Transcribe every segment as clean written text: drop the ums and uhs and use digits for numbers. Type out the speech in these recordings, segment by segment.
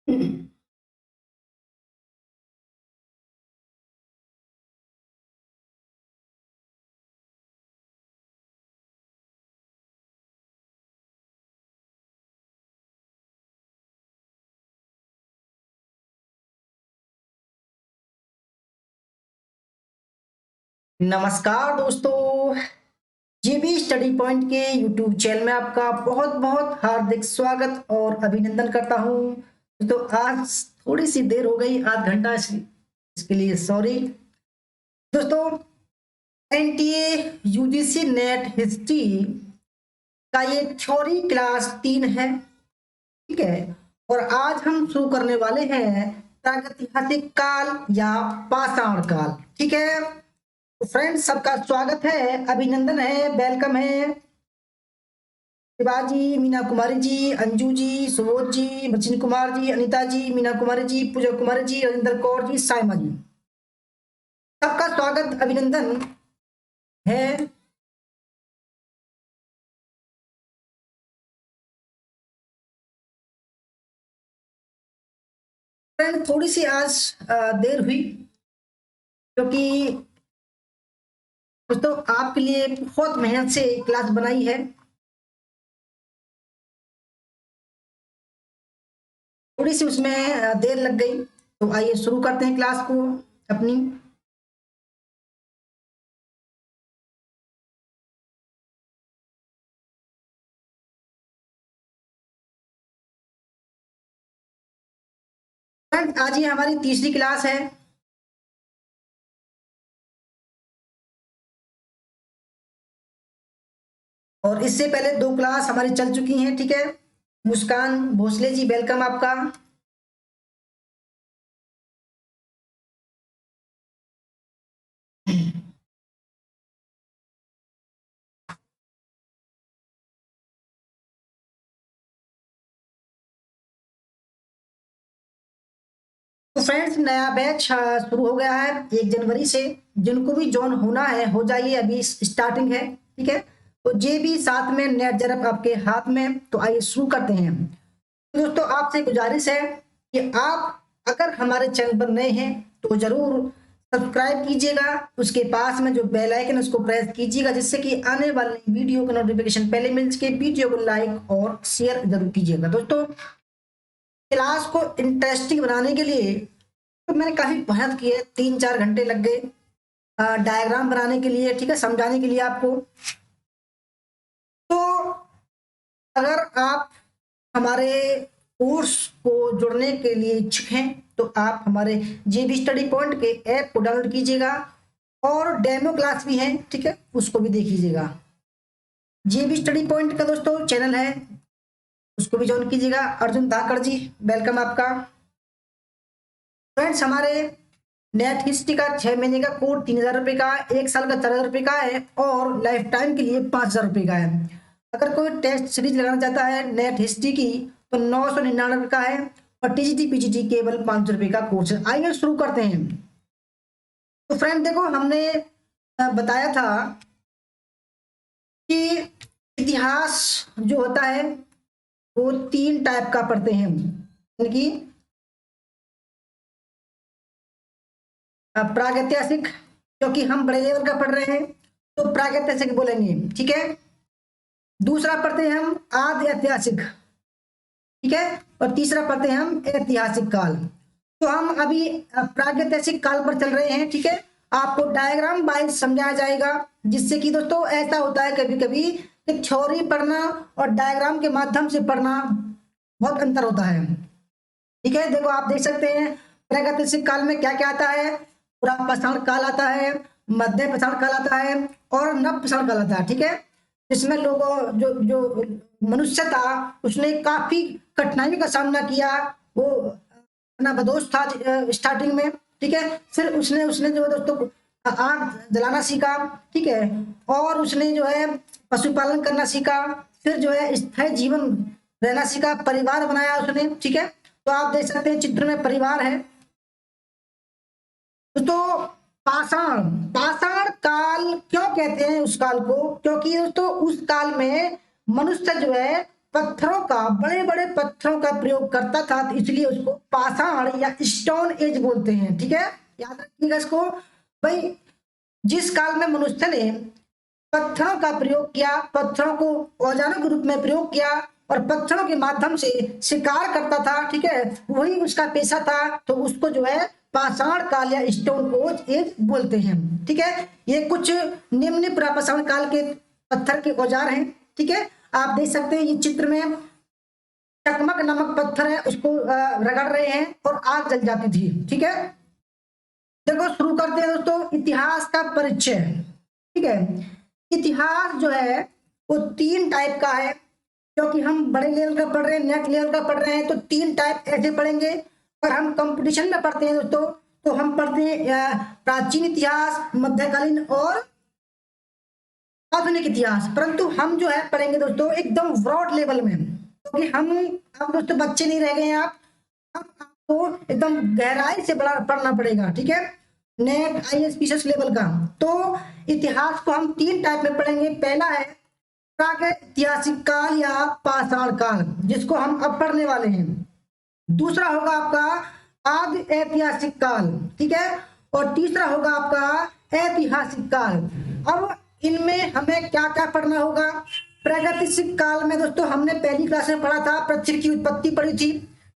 नमस्कार दोस्तों, GB study point के यूट्यूब चैनल में आपका बहुत-बहुत हार्दिक स्वागत और अभिनंदन करता हूं। तो आज थोड़ी सी देर हो गई, आध घंटा इसके लिए सॉरी। दोस्तों, एनटीए यूजीसी नेट हिस्ट्री का ये थ्योरी क्लास 3 है, ठीक है। और आज हम शुरू करने वाले हैं प्रागैतिहासिक काल या पाषाण काल, ठीक है। तो फ्रेंड्स, सबका स्वागत है, अभिनंदन है, वेलकम है। शिवाजी, मीना कुमारी जी, अंजू जी, सुबोध जी, मचिन कुमार जी, अनिता जी, मीना कुमारी जी, पूजा कुमारी जी, राजेंद्र कौर जी, साइमा जी, सबका स्वागत अभिनंदन है। फ्रेंड, थोड़ी सी आज देर हुई क्योंकि दोस्तों आपके लिए बहुत मेहनत से क्लास बनाई है। थोड़ी सी उसमें देर लग गई, तो आइए शुरू करते हैं क्लास को अपनी। फ्रेंड, आज ये हमारी तीसरी क्लास है। और इससे पहले दो क्लास हमारी चल चुकी हैं, ठीक है। मुस्कान भोसले जी, वेलकम आपका। तो फ्रेंड्स, नया बैच शुरू हो गया है 1 जनवरी से। जिनको भी ज्वाइन होना है हो जाइए, अभी स्टार्टिंग है, ठीक है। तो जे भी साथ में नेट जरब आपके हाथ में, तो आइए शुरू करते हैं। तो दोस्तों, आपसे गुजारिश है कि आप अगर हमारे चैनल पर नए हैं तो जरूर सब्सक्राइब कीजिएगा। उसके पास में जो बेल आइकन है उसको प्रेस कीजिएगा, जिससे कि आने वाले वीडियो का नोटिफिकेशन पहले मिल सके। वीडियो को लाइक और शेयर जरूर कीजिएगा। दोस्तों, क्लास को इंटरेस्टिंग बनाने के लिए तो मैंने काफी मेहनत की है, 3-4 घंटे लग गए डायग्राम बनाने के लिए, ठीक है, समझाने के लिए आपको। तो अगर आप हमारे कोर्स को जुड़ने के लिए इच्छुक हैं तो आप हमारे जेबी स्टडी पॉइंट के ऐप को डाउनलोड कीजिएगा। और डेमो क्लास भी है, ठीक है, उसको भी देख लीजिएगा। जेबी स्टडी पॉइंट का दोस्तों चैनल है, उसको भी ज्वाइन कीजिएगा। अर्जुन धाकड़ जी, वेलकम आपका। फ्रेंड्स, हमारे नेट हिस्ट्री का 6 महीने का कोर्स 3,000 रुपये का, 1 साल का 4,000 रुपये का है और लाइफ टाइम के लिए 5,000 रुपये का है। अगर कोई टेस्ट सीरीज लगाना चाहता है नेट हिस्ट्री की तो 999 का है। और टीजीटी पीजीटी केवल 500 रुपये का कोर्स है। आइए शुरू करते हैं। तो फ्रेंड देखो, हमने बताया था कि इतिहास जो होता है वो 3 टाइप का पढ़ते हैं हम, यानी कि प्रागैतिहासिक, क्योंकि हम बड़े लेवल का पढ़ रहे हैं तो प्रागैतिहासिक बोलेंगे, ठीक है। दूसरा पढ़ते हैं हम आदि ऐतिहासिक, ठीक है। और तीसरा पढ़ते हैं हम ऐतिहासिक काल। तो हम अभी प्रागैतिहासिक काल पर चल रहे हैं, ठीक है। आपको डायग्राम वाइज समझाया जाएगा, जिससे कि दोस्तों ऐसा होता है कभी कभी कि थ्योरी पढ़ना और डायग्राम के माध्यम से पढ़ना बहुत अंतर होता है, ठीक है। देखो, आप देख सकते हैं प्रागैतिहासिक काल में क्या क्या आता है। पूरा पाषाण काल आता है, मध्य पाषाण काल आता है और नव पाषाण काल आता है, ठीक है। इसमें लोगों जो जो मनुष्य था उसने काफी कठिनाइयों का सामना किया। वो अपना बदोश था स्टार्टिंग में, ठीक है। फिर उसने उसने जो है दोस्तों आग जलाना सीखा, ठीक है। और उसने जो है पशुपालन करना सीखा। फिर जो है स्थायी जीवन रहना सीखा, परिवार बनाया उसने, ठीक है। तो आप देख सकते हैं चित्र में परिवार है। तो पाषाण पाषाण काल क्यों कहते हैं उस काल को? क्योंकि दोस्तों उस काल में मनुष्य जो है पत्थरों का, बड़े बड़े पत्थरों का प्रयोग करता था, तो इसलिए उसको पाषाण या स्टोन एज बोलते हैं। ठीक है, याद रखिएगा इसको भाई। जिस काल में मनुष्य ने पत्थरों का प्रयोग किया, पत्थरों को औजारों के रूप में प्रयोग किया और पत्थरों के माध्यम से शिकार करता था, ठीक है, वही उसका पेशा था, तो उसको जो है पाषाण काल या स्टोन एज बोलते हैं। ठीक है, ये कुछ निम्न प्रापाषाण काल के पत्थर के औजार हैं। ठीक है, आप देख सकते हैं ये चित्र में चकमक नामक पत्थर है, उसको रगड़ रहे हैं और आग जल जाती थी। ठीक है, देखो शुरू करते हैं दोस्तों इतिहास का परिचय। ठीक है, इतिहास जो है वो 3 टाइप का है, क्योंकि हम बड़े लेवल का पढ़ रहे हैं, नेट लेवल का पढ़ रहे हैं, तो 3 टाइप ऐसे पढ़ेंगे। और हम कंपटीशन में पढ़ते हैं दोस्तों, तो हम पढ़ते हैं प्राचीन इतिहास, मध्यकालीन और आधुनिक इतिहास। परंतु हम जो है पढ़ेंगे दोस्तों एकदम ब्रॉड लेवल में, क्योंकि हम अब दोस्तों बच्चे नहीं रह गए हैं आप, आपको एकदम गहराई से पढ़ना पड़ेगा। ठीक है, नेट IAS PCS लेवल का। तो इतिहास को हम 3 टाइप में पढ़ेंगे। पहला है प्रागैतिहासिक काल या पाषाण काल, जिसको हम अब पढ़ने वाले हैं। दूसरा होगा आपका आदि ऐतिहासिक काल, ठीक है, और तीसरा होगा आपका ऐतिहासिक काल। अब इनमें हमें क्या क्या पढ़ना होगा। प्रागैतिहासिक काल में दोस्तों हमने पहली क्लास में पढ़ा था, पृथ्वी की उत्पत्ति पढ़ी थी।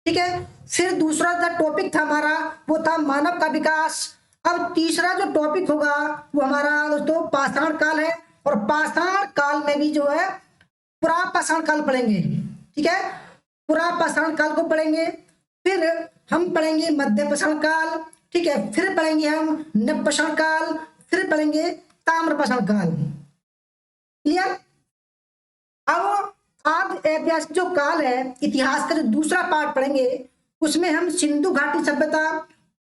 ठीक है, फिर दूसरा जो टॉपिक था हमारा वो था मानव का विकास। अब तीसरा जो टॉपिक होगा वो हमारा दोस्तों पाषाण काल है, और पाषाण काल में भी जो है पुरापाषाण काल पढ़ेंगे। ठीक है, पुरापाषाण काल को पढ़ेंगे, फिर हम पढ़ेंगे मध्यपाषाण काल। ठीक है, फिर पढ़ेंगे हम नवपाषाण काल, फिर पढ़ेंगे ताम्रपाषाण काल। क्लियर। अब आदि ऐतिहासिक जो काल है, इतिहास का जो दूसरा पार्ट पढ़ेंगे, उसमें हम सिंधु घाटी सभ्यता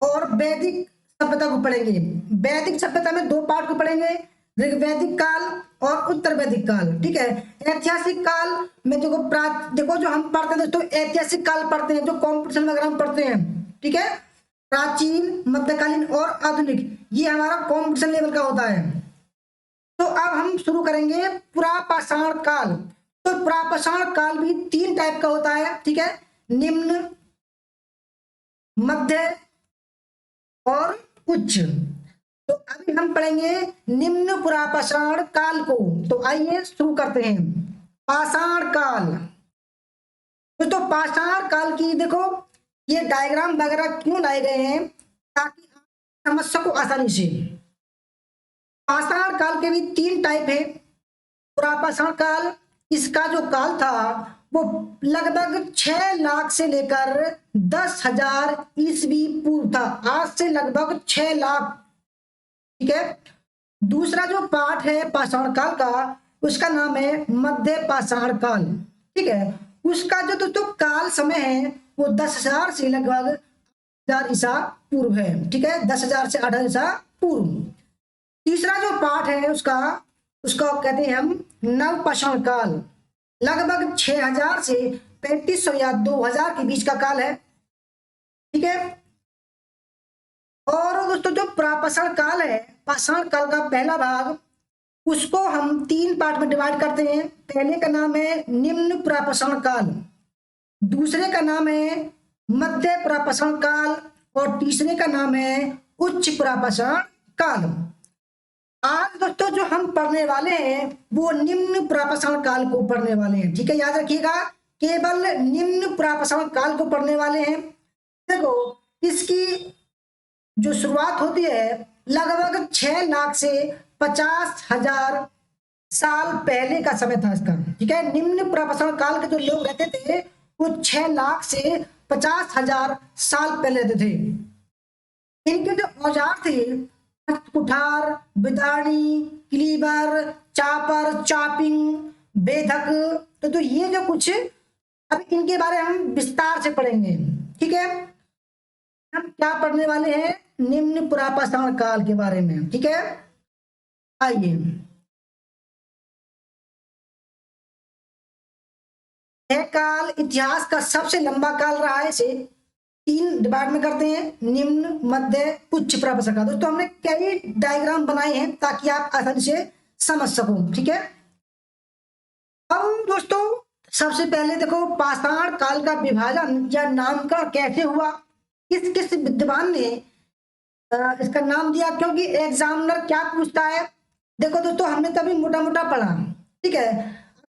और वैदिक सभ्यता को पढ़ेंगे। वैदिक सभ्यता में 2 पार्ट को पढ़ेंगे, ऋग्वैदिक काल और उत्तर वैदिक काल। ठीक है, ऐतिहासिक काल में देखो जो हम पढ़ते हैं दोस्तों, ऐतिहासिक काल पढ़ते हैं, जो कॉम्पिटिशन वगैरह हम पढ़ते हैं। ठीक है, प्राचीन, मध्यकालीन और आधुनिक, ये हमारा कॉम्पिटिशन लेवल का होता है। तो अब हम शुरू करेंगे पुरापाषाण काल। तो पुरापाषाण काल भी 3 टाइप का होता है। ठीक है, निम्न, मध्य और उच्च। तो अभी हम पढ़ेंगे निम्न पुरापाषाण काल को। तो आइए शुरू करते हैं। पाषाण काल। तो पाषाण काल की देखो ये डायग्राम वगैरह क्यों लाए गए हैं, ताकि आप समझ सको आसानी से। पाषाण काल के भी 3 टाइप है। पुरापाषाण काल, इसका जो काल था वो लगभग 6 लाख से लेकर 10,000 ईस्वी पूर्व था। आज से लगभग 6 लाख। ठीक है, दूसरा जो पार्ट है पाषाण काल का, उसका नाम है मध्य पाषाण काल। ठीक है, उसका जो दोस्तों काल समय है वो 10,000 से लगभग 8,000 ईसा पूर्व है। ठीक है, 10,000 से 8,000 ईसा पूर्व। तीसरा जो पार्ट है उसका कहते हैं हम नवपाषाण काल, लगभग 6,000 से 3,500 या 2,000 के बीच का काल है। ठीक है, और दोस्तों जो प्रापाषाण काल है, पाषाण काल का पहला भाग, उसको हम 3 पार्ट में डिवाइड करते हैं। पहले का नाम है निम्न प्रापाषाण काल, दूसरे का नाम है मध्य प्रापाषाण काल, और तीसरे का नाम है उच्च प्रापाषाण काल। आज दोस्तों जो हम पढ़ने वाले हैं वो निम्न प्रापाषाण काल को पढ़ने वाले हैं। ठीक है, याद रखिएगा, केवल निम्न प्रापाषाण काल को पढ़ने वाले हैं। देखो इसकी जो शुरुआत होती है लगभग 6 लाख से 50,000 साल पहले का समय था इसका। ठीक है, निम्न प्रापाषाण काल के जो लोग रहते थे वो 6 लाख से 50,000 साल पहले रहते थे। इनके जो औजार थे, कुठार, बिदानी, क्लीवर, चापर, चापिंग, बेधक, तो ये जो कुछ, अब इनके बारे में हम विस्तार से पढ़ेंगे। ठीक है, हम क्या पढ़ने वाले हैं, निम्न पुरापाषाण काल के बारे में। ठीक है, आइए। यह काल इतिहास का सबसे लंबा काल रहा है। इसे 3 डिवाइड में करते हैं, निम्न, मध्य, उच्च प्रापाषाण काल। दोस्तों हमने कई डायग्राम बनाए हैं ताकि आप आसानी से समझ सको। ठीक है, अब दोस्तों सबसे पहले देखो पाषाण काल का विभाजन या नामकरण कैसे हुआ, किस किस विद्वान ने इसका नाम दिया, क्योंकि एग्जामिनर क्या पूछता है। देखो दोस्तों हमने तभी मोटा मोटा पढ़ा, ठीक है।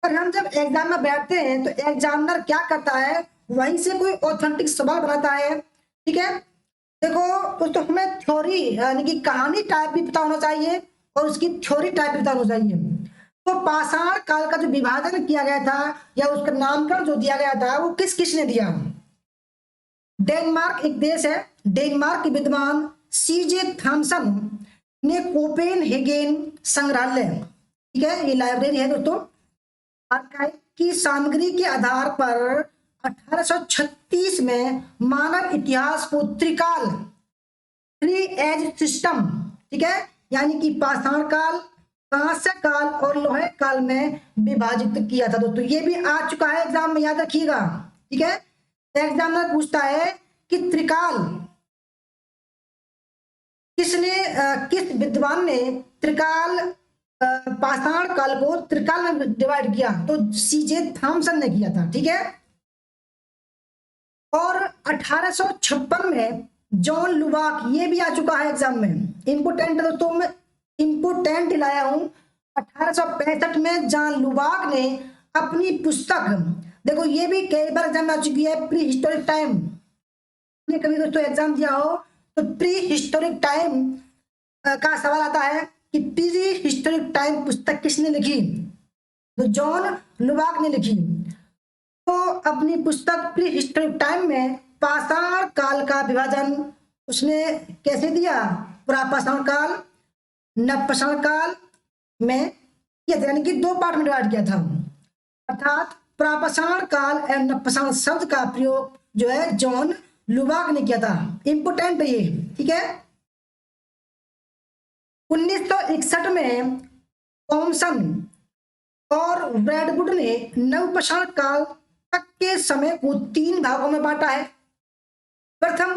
अगर हम जब एग्जाम में बैठते हैं तो एग्जामिनर क्या करता है, वहीं से कोई ऑथेंटिक सवाल बनाता है, ठीक है। देखो दोस्तों हमें थ्योरी यानी कि कहानी टाइप भी पता होना चाहिए और उसकी थ्योरी टाइप भी पता होना चाहिए। तो पाषाण काल का जो विभाजन किया गया था या उसका नामकरण जो दिया गया था वो किस किसने दिया। डेनमार्क एक देश है, डेनमार्क के विद्वान सीजे थॉमसन ने कोपेनहेगन संग्रहालय, ठीक है, ये लाइब्रेरी है दोस्तों, आर्काइव की सामग्री के आधार पर 1836 में मानव इतिहास को त्रिकाल, थ्री एज सिस्टम, ठीक है, यानी कि पाषाण काल, कांस्य काल और लोहे काल में विभाजित किया था दोस्तों। ये भी आ चुका है एग्जाम में, याद रखिएगा, ठीक है। एग्जामिनर पूछता है कि त्रिकाल किसने किस विद्वान ने त्रिकाल पाषाण काल को त्रिकाल में डिवाइड किया, तो सीजे थॉमसन ने किया था, ठीक है। और 1856 में जॉन लुबाक, ये भी आ चुका है एग्जाम में, इंपोर्टेंट दोस्तों, मैं इंपोर्टेंट लाया हूं। 1865 में जॉन लुबाक ने अपनी पुस्तक, देखो ये भी कई बार एग्जाम में आ चुकी है, प्री हिस्टोरिक टाइम, आपने कभी दोस्तों एग्जाम दिया हो तो प्री हिस्टोरिक टाइम का सवाल आता है कि प्री हिस्टोरिक टाइम पुस्तक किसने लिखी, तो जॉन लुबाक ने लिखी। तो अपनी पुस्तक प्री हिस्टोरिक टाइम में पाषाण काल का विभाजन उसने कैसे दिया, पुरापाषाण काल, नवपाषाण काल में, यानी कि दो पार्ट में डिवाइड किया था, अर्थात पुरापाषाण काल एवं नवपाषाण शब्द का प्रयोग जो है जॉन लुबाक ने किया था। इंपोर्टेंट है ये, ठीक है। 1961 में थॉमसन और ब्रैडवुड ने नवपाषाण काल तक के समय को 3 भागों में बांटा है। प्रथम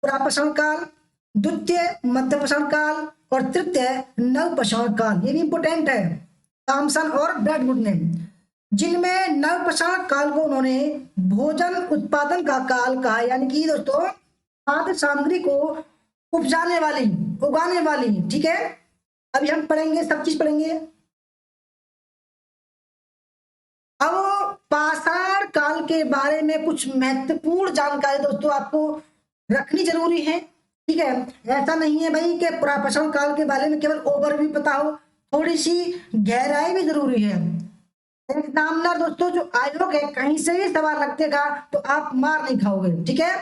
पुरापाषाण काल, द्वितीय मध्यपाषाण काल और तृतीय नवपाषाण काल। ये भी इंपोर्टेंट है, थॉमसन और ब्रैडवुड ने, जिनमें नवपाषाण काल को उन्होंने भोजन उत्पादन का काल कहा, यानी कि दोस्तों खाद्य सामग्री को उपजाने वाली, उगाने वाली, ठीक है। अभी हम पढ़ेंगे, सब चीज पढ़ेंगे। अब पाषाण काल के बारे में कुछ महत्वपूर्ण जानकारी दोस्तों आपको रखनी जरूरी है, ठीक है। ऐसा नहीं है भाई कि पुरापाषाण काल के बारे में केवल ओवरव्यू पता हो, थोड़ी सी गहराई भी जरूरी है। एग्जामिनर दोस्तों जो आयोग है कहीं से भी सवाल रख देगा तो आप मार नहीं खाओगे, ठीक है।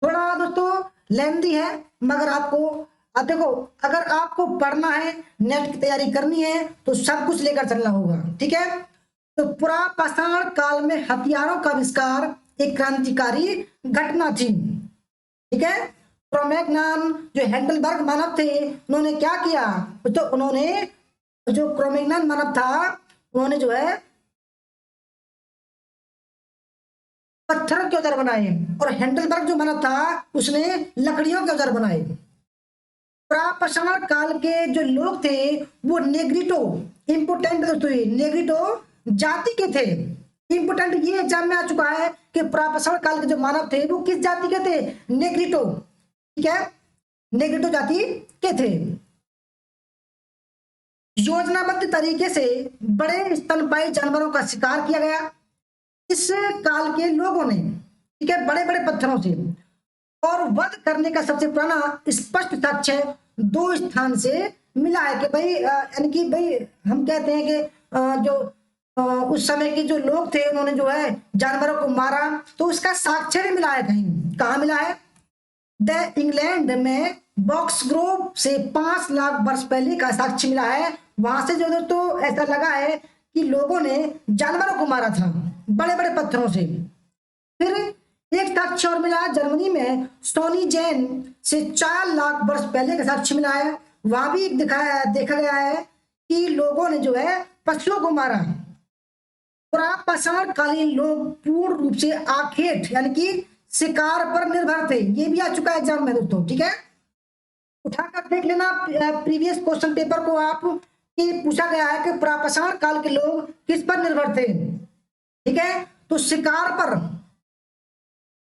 थोड़ा दोस्तों लेंथी है मगर आपको, अब देखो अगर आपको पढ़ना है, नेट की तैयारी करनी है तो सब कुछ लेकर चलना होगा, ठीक है। तो पुरापाषाण काल में हथियारों का आविष्कार एक क्रांतिकारी घटना थी, ठीक है। क्रोमैग्नन जो हैंडलबर्ग मानव थे, उन्होंने क्या किया, तो उन्होंने जो क्रोमैग्नन मानव था उन्होंने जो है पत्थर के औजार बनाए और हैंडलबर्ग जो मानव था उसने लकड़ियों के औजार बनाए। पुरापाषाण काल के जो लोग थे वो नेग्रिटो, इंपोर्टेंट दोस्तों ये नेग्रिटो जाति के थे। इंपोर्टेंट ये एग्जाम में आ चुका है कि पुरापाषाण काल के जो मानव थे वो किस जाति के थे, नेग्रिटो, ठीक है, नेग्रिटो जाति के थे। योजनाबद्ध तरीके से बड़े स्तनपायी जानवरों का शिकार किया गया इस काल के लोगों ने, ठीक है, बड़े बड़े पत्थरों से, और वध करने का सबसे पुराना स्पष्ट साक्ष्य 2 स्थान से मिला है कि भाई यानी कि भाई हम कहते हैं कि जो उस समय के जो लोग थे उन्होंने जो है जानवरों को मारा, तो उसका साक्ष्य भी मिला है। कहीं कहाँ मिला है, द इंग्लैंड में बॉक्स ग्रोव से 5 लाख वर्ष पहले का साक्ष्य मिला है। वहां से जो दोस्तों ऐसा लगा है कि लोगों ने जानवरों को मारा था बड़े बड़े पत्थरों से। फिर एक साक्ष्य और मिला जर्मनी में सोनी जैन से 4 लाख वर्ष पहले का साक्ष्य मिला है। वहां भी देखा गया है कि लोगों ने जो है पशुओं को मारा। पुरापाषाण कालीन लोग पूर्ण रूप से आखेट यानी कि शिकार पर निर्भर थे। ये भी आ चुका है एग्जाम में दोस्तों, ठीक है। उठाकर देख लेना प्रीवियस क्वेश्चन पेपर को आप, कि पूछा गया है कि पुरापाषाण काल के लोग किस पर निर्भर थे, ठीक है। तो शिकार पर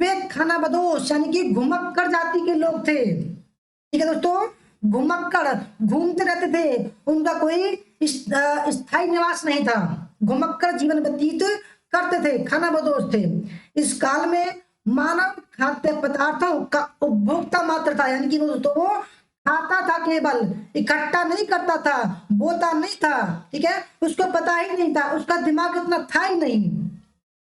वे खानाबदोश यानी कि घुमक्कड़ जाति के लोग थे। ठीक है दोस्तों, घुमक्कड़ घूमते रहते थे, उनका कोई स्थायी निवास नहीं था, घुमक्कड़ जीवन व्यतीत करते थे, खानाबदोश थे। इस काल में मानव खाद्य पदार्थों का उपभोक्ता मात्र था, यानी कि दोस्तों वो खाता था, केवल इकट्ठा नहीं करता था, बोता नहीं था। ठीक है, उसको पता ही नहीं था, उसका दिमाग इतना था ही नहीं।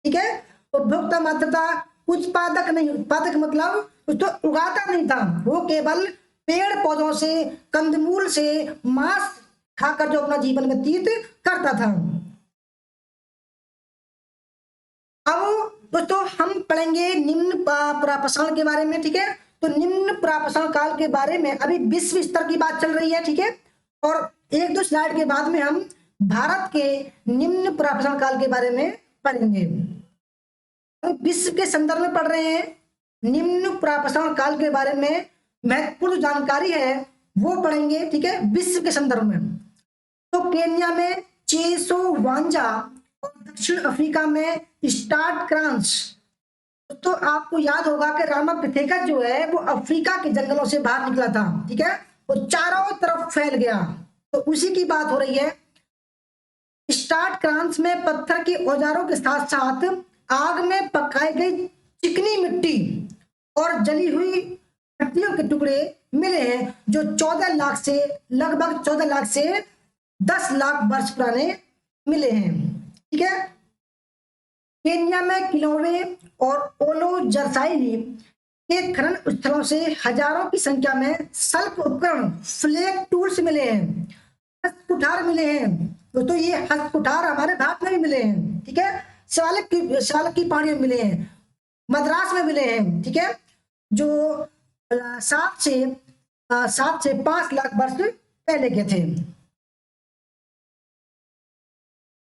ठीक है, उपभोक्ता मात्र था, उत्पादक नहीं, उत्पादक मतलब उसको उगाता नहीं था, वो केवल पेड़ पौधों से, कंदमूल से, मांस खाकर जो अपना जीवन व्यतीत करता था। अब दोस्तों हम पढ़ेंगे निम्न प्रापसाण के बारे में। ठीक है, तो निम्न प्रापसाण काल के बारे में अभी विश्व स्तर की बात चल रही है। ठीक है, और एक दो स्लाइड के बाद में हम भारत के निम्न प्रापसाण काल के बारे में पढ़ेंगे। विश्व के संदर्भ में पढ़ रहे हैं, निम्न प्रापसाण काल के बारे में महत्वपूर्ण जानकारी है वो पढ़ेंगे। ठीक है, विश्व के संदर्भ में तो केन्या में चेसो वांजा और दक्षिण अफ्रीका में स्टार्ट क्रांच। तो आपको याद होगा कि रामापिथेका जो है वो अफ्रीका के जंगलों से बाहर निकला था। ठीक है, वो चारों तरफ फैल गया, तो उसी की बात हो रही है। स्टार्ट क्रांच में पत्थर के औजारों के साथ साथ आग में पकाई गई चिकनी मिट्टी और जली हुई हड्डियों के टुकड़े मिले हैं, जो 14 लाख से लगभग 14 लाख से 10 लाख वर्ष पुराने मिले हैं। ठीक है, केन्या में किलोवे और ओलो जरसाइली के खनन स्थलों से हजारों की संख्या में शल्प उपकरण, फ्लैग टूल्स मिले हैं, हस्तकुठार मिले हैं। दोस्तों ये हस्तकुठार हमारे भारत में भी मिले हैं। ठीक है, शालक की पहाड़ियों में मिले हैं, मद्रास में मिले हैं। ठीक है, जो 7 से 5 लाख वर्ष पहले के थे।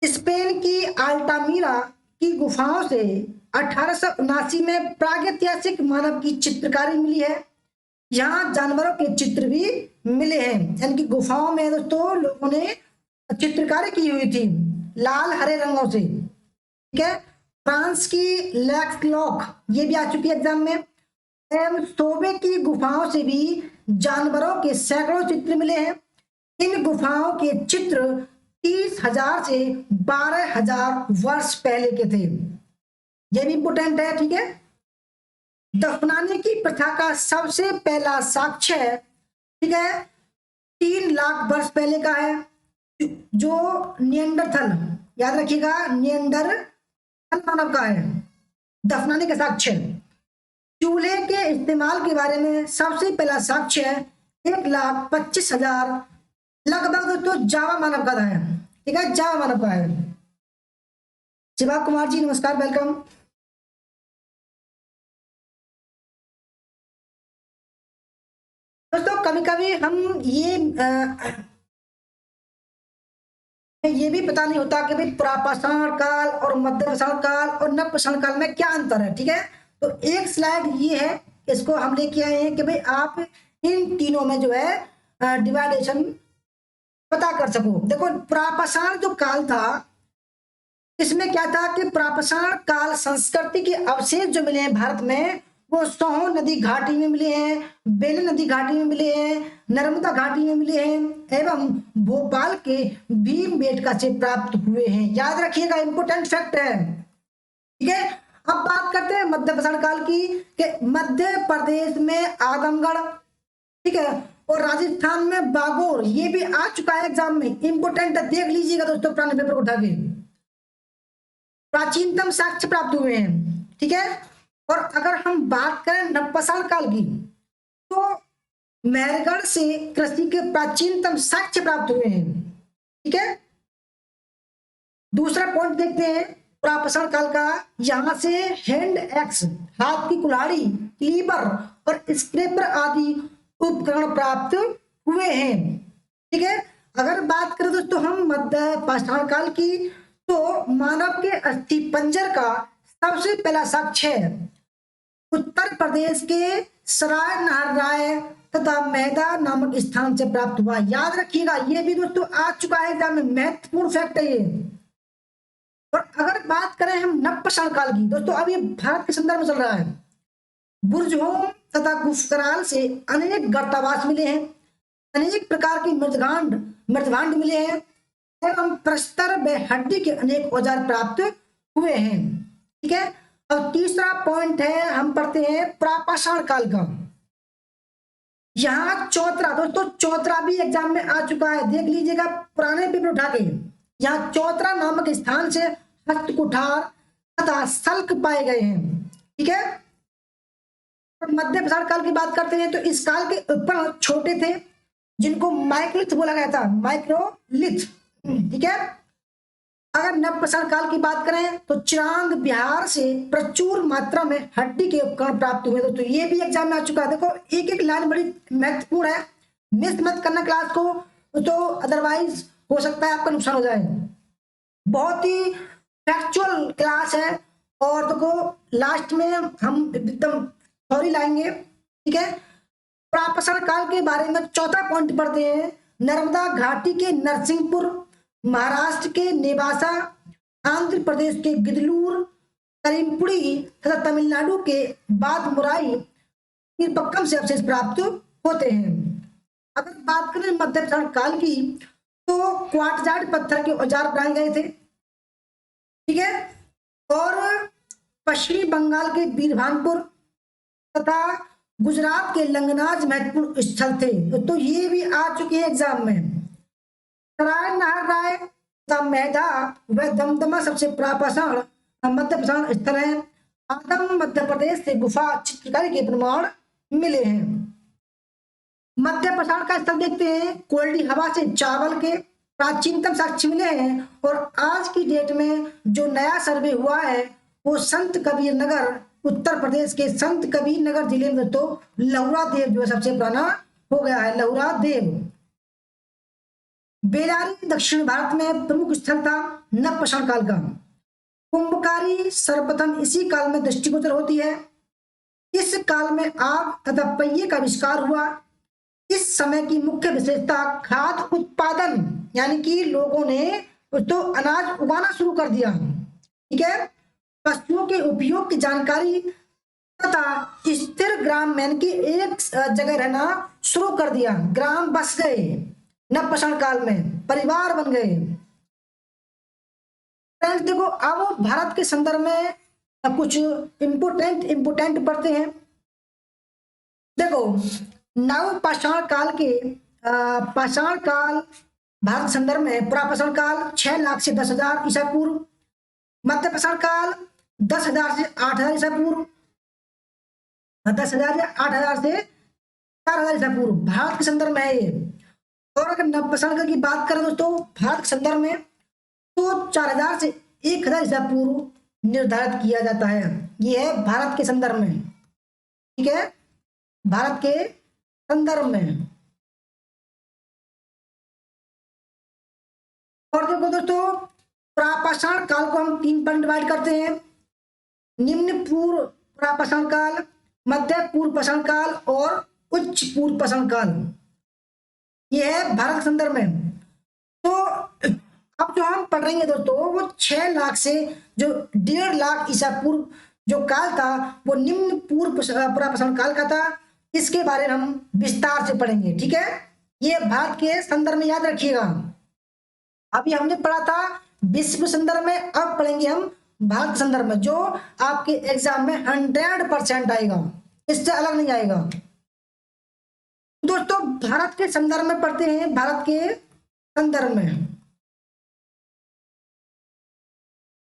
स्पेन की अल्टामीरा की गुफाओं से 1879 में प्रागैतिहासिक मानव की चित्रकारी मिली है। यहाँ जानवरों के चित्र भी मिले हैं, यानी कि गुफाओं में दोस्तों लोगों ने चित्रकारी की हुई थी लाल हरे रंगों से। ठीक है, फ्रांस की लैक्सलॉक ये भी आ चुकी है एग्जाम में। सोबे की गुफाओं से भी जानवरों के सैकड़ों चित्र मिले हैं। इन गुफाओं के चित्र 30,000 से 12,000 वर्ष पहले के थे, ये भी इंपोर्टेंट है। ठीक है, दफनाने की प्रथा का सबसे पहला साक्ष्य है, ठीक है, 3 लाख वर्ष पहले का है, जो नियंडरथल, याद रखिएगा नियंडरथल मानव का है दफनाने का साक्ष्य। चूल्हे के इस्तेमाल के बारे में सबसे पहला साक्ष्य है 1,25,000 लगभग दोस्तों जावा मानव का है। ठीक है, जावा मानव का है। शिवा कुमार जी नमस्कार, वेलकम। दोस्तों कभी कभी हम ये भी पता नहीं होता कि भाई प्रापाषाण काल और मध्यपाषाण काल और नवपाषाण काल में क्या अंतर है। ठीक है, तो एक स्लाइड ये है, इसको हम लेके आए हैं कि भाई आप इन तीनों में जो है डिवाइडेशन पता कर सको। देखो प्रापाषाण जो काल था, इसमें क्या था कि प्रापाषाण काल संस्कृति के अवशेष जो मिले हैं भारत में, वो सोहन नदी घाटी में मिले हैं, बेलन नदी घाटी में मिले हैं, नर्मदा घाटी में मिले हैं एवं भोपाल के भीमबेटका से प्राप्त हुए हैं। याद रखिएगा, इंपोर्टेंट फैक्ट है। ठीक है, अब बात करते हैं मध्यपाषाण काल की, कि मध्य प्रदेश में आजमगढ़, ठीक है, और राजस्थान में बागोर, ये भी आ चुका है एग्जाम में, इंपोर्टेंट है, देख लीजिएगा दोस्तों पुराने पेपर उठा के। प्राचीनतम साक्ष्य प्राप्त हुए हैं। ठीक है, और अगर हम बात करें नवपाषाण काल की, तो मेहरगढ़ से कृषि के प्राचीनतम साक्ष्य प्राप्त हुए हैं। ठीक है, दूसरा पॉइंट देखते हैं प्रापाषाण काल का, यहां से हैंड एक्स, हाथ की कुल्हाड़ी, क्लीवर और स्क्रेपर आदि उपकरण प्राप्त हुए हैं। ठीक है, अगर बात करें दोस्तों हम मध्यपाषाण काल की, तो मानव के अस्थि पंजर का सबसे पहला साक्ष्य उत्तर प्रदेश के सराय नारायण तथा मेहदा नामक स्थान से प्राप्त हुआ। याद रखिएगा, ये भी दोस्तों आ चुका है एग्जाम में, महत्वपूर्ण फैक्ट है ये। और अगर बात करें हम नवपाषाण काल की दोस्तों, अब ये भारत के संदर्भ में चल रहा है। बुर्जहोम तथा गुफकराल से अनेक गर्तावास मिले हैं, अनेक प्रकार की मृदभांड मिले हैं एवं प्रस्तर व हड्डी के अनेक औजार प्राप्त हुए हैं। ठीक है, और तीसरा पॉइंट है, हम पढ़ते हैं प्रापाषाण काल का। यहाँ चौतरा दोस्तों, चौतरा भी एग्जाम में आ चुका है, देख लीजिएगा पुराने पेपर उठा के। यहाँ चौतरा नामक स्थान से हस्त कुठार तथा सल्क पाए गए हैं। ठीक है, मध्यपाषाण काल की बात करते हैं तो इस काल के उपकरण छोटे थे जिनको माइक्रोलिथ बोला गया था, माइक्रोलिथ। ठीक है, अगर नवपाषाण काल की बात करें तो चिरांद बिहार से प्रचुर मात्रा में हड्डी के उपकरण प्राप्त हुए। दोस्तों ये भी एग्जाम में आ चुका है, देखो एक एक लाइन बड़ी महत्वपूर्ण है, मिस मत करना क्लास को, तो अदरवाइज हो सकता है आपका नुकसान हो जाए। बहुत ही फैक्चुअल क्लास है और देखो लास्ट में हम एकदम थ्योरी लाएंगे। ठीक है, प्रापाषाण काल के बारे में चौथा पॉइंट पढ़ते हैं। नर्मदा घाटी के नरसिंहपुर, महाराष्ट्र के नेवासा, आंध्र प्रदेश के गिदलूर, करीमपुरी तथा तमिलनाडु के बादमुराई पक्कम से अवशेष प्राप्त होते हैं। अगर बात करें मध्यपाषाण काल की तो क्वार्टजार्ड पत्थर के औजार बनाए गए थे। ठीक है, और पश्चिमी बंगाल के बीरभानपुर तथा गुजरात के लंगनाज महत्वपूर्ण स्थल थे, तो ये भी आ चुके हैं एग्जाम में। सराय नाहर राय तथा मेधा व दमदमा सबसे प्रापाषाण मध्यपाषाण स्थल है। आदम मध्य प्रदेश से गुफा चित्रकारी के प्रमाण मिले हैं। मध्यपाषाण का स्थल देखते हैं, कोल्डी हवा से चावल के प्राचीनतम साक्ष्य मिले हैं और आज की डेट में जो नया सर्वे हुआ है वो संत कबीर नगर उत्तर प्रदेश के संत कबीर नगर जिले में तो लहुरा देव जो है सबसे पुराना हो गया है, लहुरा देव। बेलारी दक्षिण भारत में प्रमुख स्थल था नवपाषाण काल का। कुंभकारी सर्वप्रथम इसी काल में दृष्टिगोचर होती है। इस काल में आग तथा पहिए का आविष्कार हुआ। इस समय की मुख्य विशेषता खाद्य उत्पादन, यानी कि लोगों ने तो अनाज उगाना शुरू कर दिया। ठीक है, पशुओं के उपयोग की जानकारी तथा स्थिर ग्राम मैन की एक जगह रहना शुरू कर दिया। ग्राम बस गए नवपाषाण काल में, परिवार बन गए। फ्रेंड्स देखो, अब भारत के संदर्भ में कुछ इंपोर्टेंट पढ़ते हैं। देखो, नवपाषाण काल के पाषाण काल भारत संदर्भ में प्रापाषाण काल 6 लाख से 10,000 ईसा पूर्व, मध्यपाषाण काल 10,000 से 8,000 ईसा पूर्व, 10,000 या 8,000 से 4,000 ईसा पूर्व भारत के संदर्भ में है ये। और अगर नवपाषाण काल की बात करें दोस्तों भारत के संदर्भ में तो 4,000 से 1,000 ईसा पूर्व निर्धारित किया जाता है। ये है भारत के संदर्भ में। ठीक है, भारत के संदर्भ में। और देखो दोस्तों, प्रापाषाण काल को हम 3 पार्ट डिवाइड करते हैं, निम्न पूर्व प्रापाषाण काल, मध्य पूर्व पाषाण काल और उच्च पूर्व पाषाण काल। यह है भारत के संदर्भ में। तो अब जो हम पढ़ रहे हैं दोस्तों वो 6 लाख से जो 1.5 लाख ईसा पूर्व जो काल था वो निम्न पूर्व प्रापाषाण काल का था। इसके बारे में हम विस्तार से पढ़ेंगे। ठीक है, ये भारत के संदर्भ में याद रखिएगा। अभी हमने पढ़ा था विश्व संदर्भ में, अब पढ़ेंगे हम भारत संदर्भ में, जो आपके एग्जाम में 100% आएगा, इससे अलग नहीं आएगा। दोस्तों भारत के संदर्भ में पढ़ते हैं, भारत के संदर्भ में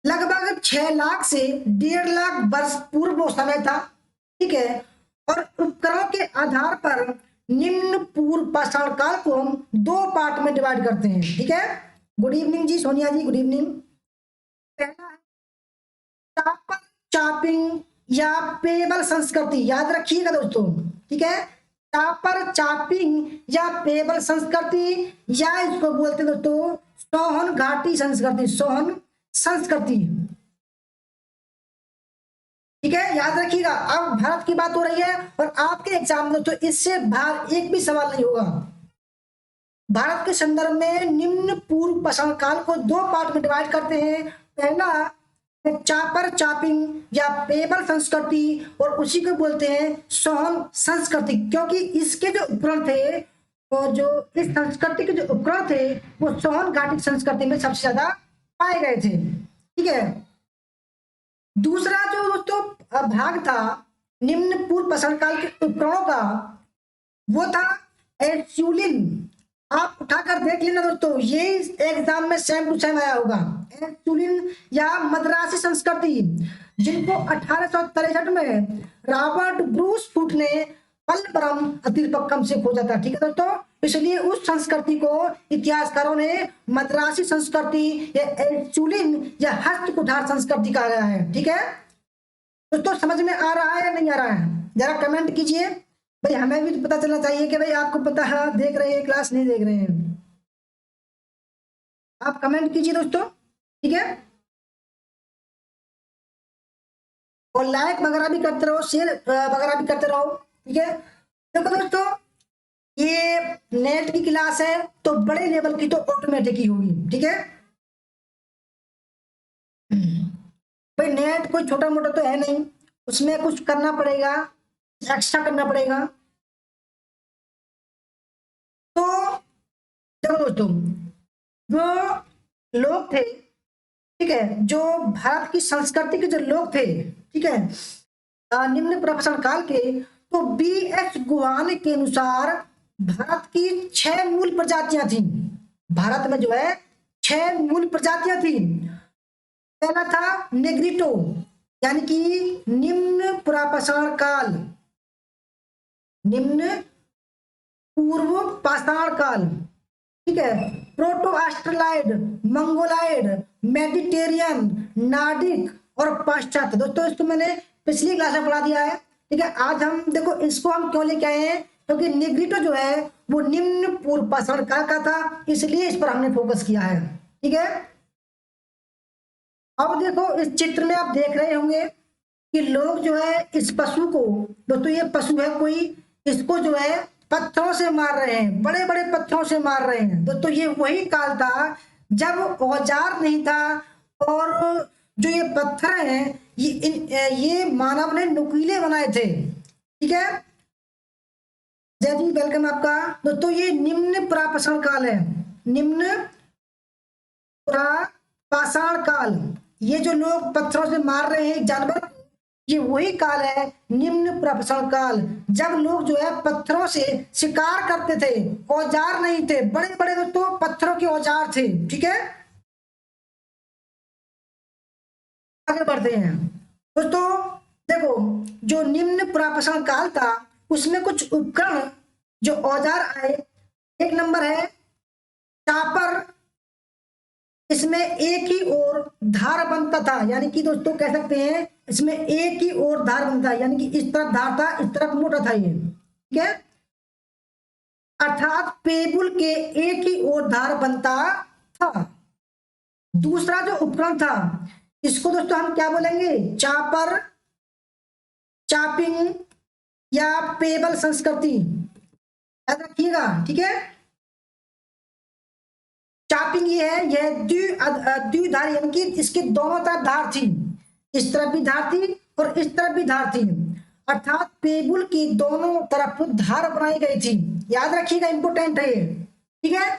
लगभग 6 लाख से 1.5 लाख वर्ष पूर्व वो समय था। ठीक है, और उपकरणों के आधार पर निम्न पूर्व पाषाण काल को हम 2 पार्ट में डिवाइड करते हैं। ठीक है, गुड इवनिंग जी, सोनिया जी गुड इवनिंग। पहला है टापर चापिंग या पेबल संस्कृति, याद रखिएगा दोस्तों। ठीक है, टापर चापिंग या पेबल संस्कृति, या इसको बोलते हैं दोस्तों सोहन घाटी संस्कृति, सोहन संस्कृति। ठीक है, याद रखिएगा। अब भारत की बात हो रही है और आपके एग्जाम में तो इससे बाहर एक भी सवाल नहीं होगा। भारत के संदर्भ में निम्न पूर्व पाषाण काल को 2 पार्ट में डिवाइड करते हैं, पहला है चापर चापिंग या पेबल संस्कृति, और उसी को बोलते हैं सोहन संस्कृति, क्योंकि इसके जो उपकरण थे और जो इस संस्कृति के जो उपकरण थे वो सोहन घाटी संस्कृति में सबसे ज्यादा पाए गए थे। ठीक है, दूसरा जो दोस्तों भाग था निम्न पूर्व प्रसरण काल के उपकरणों का, वो था इंसुलिन। आप उठाकर देख लेना दोस्तों, ये एग्जाम में सेम टू सेम आया होगा। इंसुलिन या मद्रासी संस्कृति, जिनको 1863 में रॉबर्ट ब्रूस फूट ने पल्लवरम अतिपक्कम से खोजा था। ठीक है दोस्तों, इसलिए उस संस्कृति को इतिहासकारों ने मद्रासी संस्कृति या इंसुलिन या हस्त कुठार संस्कृति कहा गया है। ठीक है दोस्तों, समझ में आ रहा है या नहीं आ रहा है, जरा कमेंट कीजिए भाई, हमें भी पता चलना चाहिए कि भाई आपको पता है, देख रहे हैं क्लास नहीं देख रहे हैं, आप कमेंट कीजिए दोस्तों। ठीक है, और लाइक वगैरह भी करते रहो, शेयर वगैरह भी करते रहो। ठीक है, देखो दोस्तों, ये नेट की क्लास है तो बड़े लेवल की तो ऑटोमेटिक ही होगी। ठीक है भाई, नेट कोई छोटा मोटा तो है नहीं, उसमें कुछ करना पड़ेगा, एक्स्ट्रा करना पड़ेगा। तो देखो दोस्तों, जो लोग थे, ठीक है, जो भारत की संस्कृति के जो लोग थे, ठीक है, निम्न प्रशासन काल के, तो BS गुहाने के अनुसार भारत की 6 मूल प्रजातियां थी। भारत में जो है 6 मूल प्रजातियां थी। पहला था नेग्रिटो, यानी कि निम्न पुरापाषाण काल, निम्न पूर्व पाषाण काल। ठीक है, proto Australoid, Mongoloid, Mediterranean, Nordic और पाश्चात्य। दोस्तों इसको मैंने पिछली क्लास में पढ़ा दिया है। ठीक है, आज हम देखो इसको हम क्यों लेके आए हैं, क्योंकि नेग्रिटो जो है वो निम्न पूर्व पाषाण काल का था, इसलिए इस पर हमने फोकस किया है। ठीक है, अब देखो इस चित्र में आप देख रहे होंगे कि लोग जो है इस पशु को, दोस्तों ये पशु है कोई, इसको जो है पत्थरों से मार रहे हैं, बड़े बड़े पत्थरों से मार रहे हैं। दोस्तों ये वही काल था जब औजार नहीं था, और जो ये पत्थर हैं ये मानव ने नुकीले बनाए थे। ठीक है, जय जी, वेलकम आपका। दोस्तों ये निम्न पुरापाषाण काल है, निम्न पुरापाषाण काल। ये जो लोग पत्थरों से मार रहे हैं जानवर, ये वही काल है निम्न पुरापाषाण काल, जब लोग जो है पत्थरों से शिकार करते थे, औजार नहीं थे, बड़े बड़े दोस्तों पत्थरों के औजार थे। ठीक है, आगे बढ़ते हैं दोस्तों। देखो जो निम्न पुरापाषाण काल था उसमें कुछ उपकरण जो औजार आए, एक नंबर है चापर। इसमें एक ही ओर धार बनता था, यानी कि दोस्तों कह सकते हैं इसमें एक ही ओर धार बनता है, यानी कि इस तरफ धार था, इस तरफ मोटा था ये। ठीक है, अर्थात पेबुल के एक ही ओर धार बनता था। दूसरा जो उपकरण था इसको दोस्तों हम क्या बोलेंगे, चापर चापिंग या पेबल संस्कृति, याद रखिएगा। ठीक है, चापिंग ये है, यह द्विधार, यानी कि इसके दोनों तरफ धार थी, इस तरफ भी धार थी और इस तरफ भी धार थी, अर्थात पेबुल की दोनों तरफ धार बनाई गई थी। याद रखिएगा, इंपोर्टेंट है ये। ठीक है,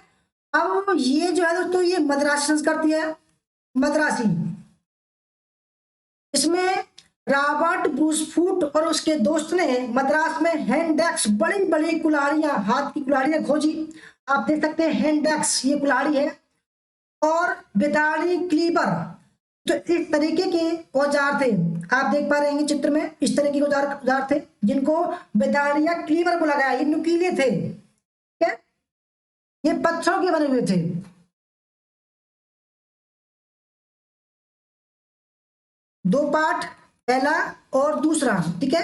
अब ये जो है दोस्तों ये मद्रासी संस्कृति है, मद्रासी। इसमें रॉबर्ट ब्रूसफूट और उसके दोस्त ने मद्रास में हैंडैक्स, बड़ी बड़ी कुल्हाड़ियां, हाथ की कुल्हाड़ियां खोजी। आप देख सकते हैं हैंडैक्स, ये कुल्हाड़ी है, और बेदाड़ी क्लीबर, तो इस तरीके के औजार थे। आप देख पा रहे हैं चित्र में, इस तरह के औजार थे जिनको बेदाड़ी या क्लीबर को लगाया, ये नुकीले थे। ठीक है, ये पत्थरों के बने हुए थे। दो पार्ट, पहला और दूसरा। ठीक है,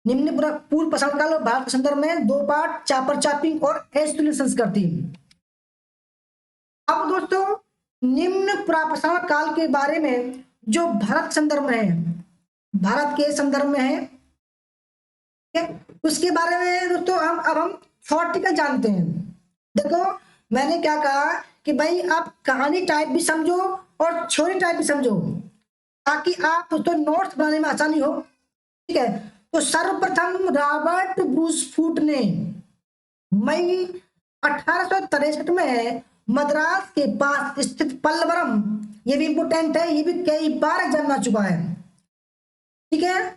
निम्न पूर्व पाषाण काल और भारत के संदर्भ में 2 पार्ट, चापर चापिंग और इंसुलिन संस्कृति। अब दोस्तों निम्न पुरापाषाण काल के बारे में जो भारत संदर्भ में है, भारत के संदर्भ में है, उसके बारे में दोस्तों हम थ्योरेटिकल जानते हैं। देखो मैंने क्या कहा कि भाई आप कहानी टाइप भी समझो और थ्योरी टाइप भी समझो, ताकि आप दोस्तों नोट्स बनाने में आसानी हो। ठीक है, तो सर्वप्रथम रॉबर्ट ब्रूस फूट ने मई 1863 में मद्रास के पास स्थित पल्लवरम, ये भी इंपोर्टेंट है, ये भी कई बार एग्जाम आ चुका है। ठीक है,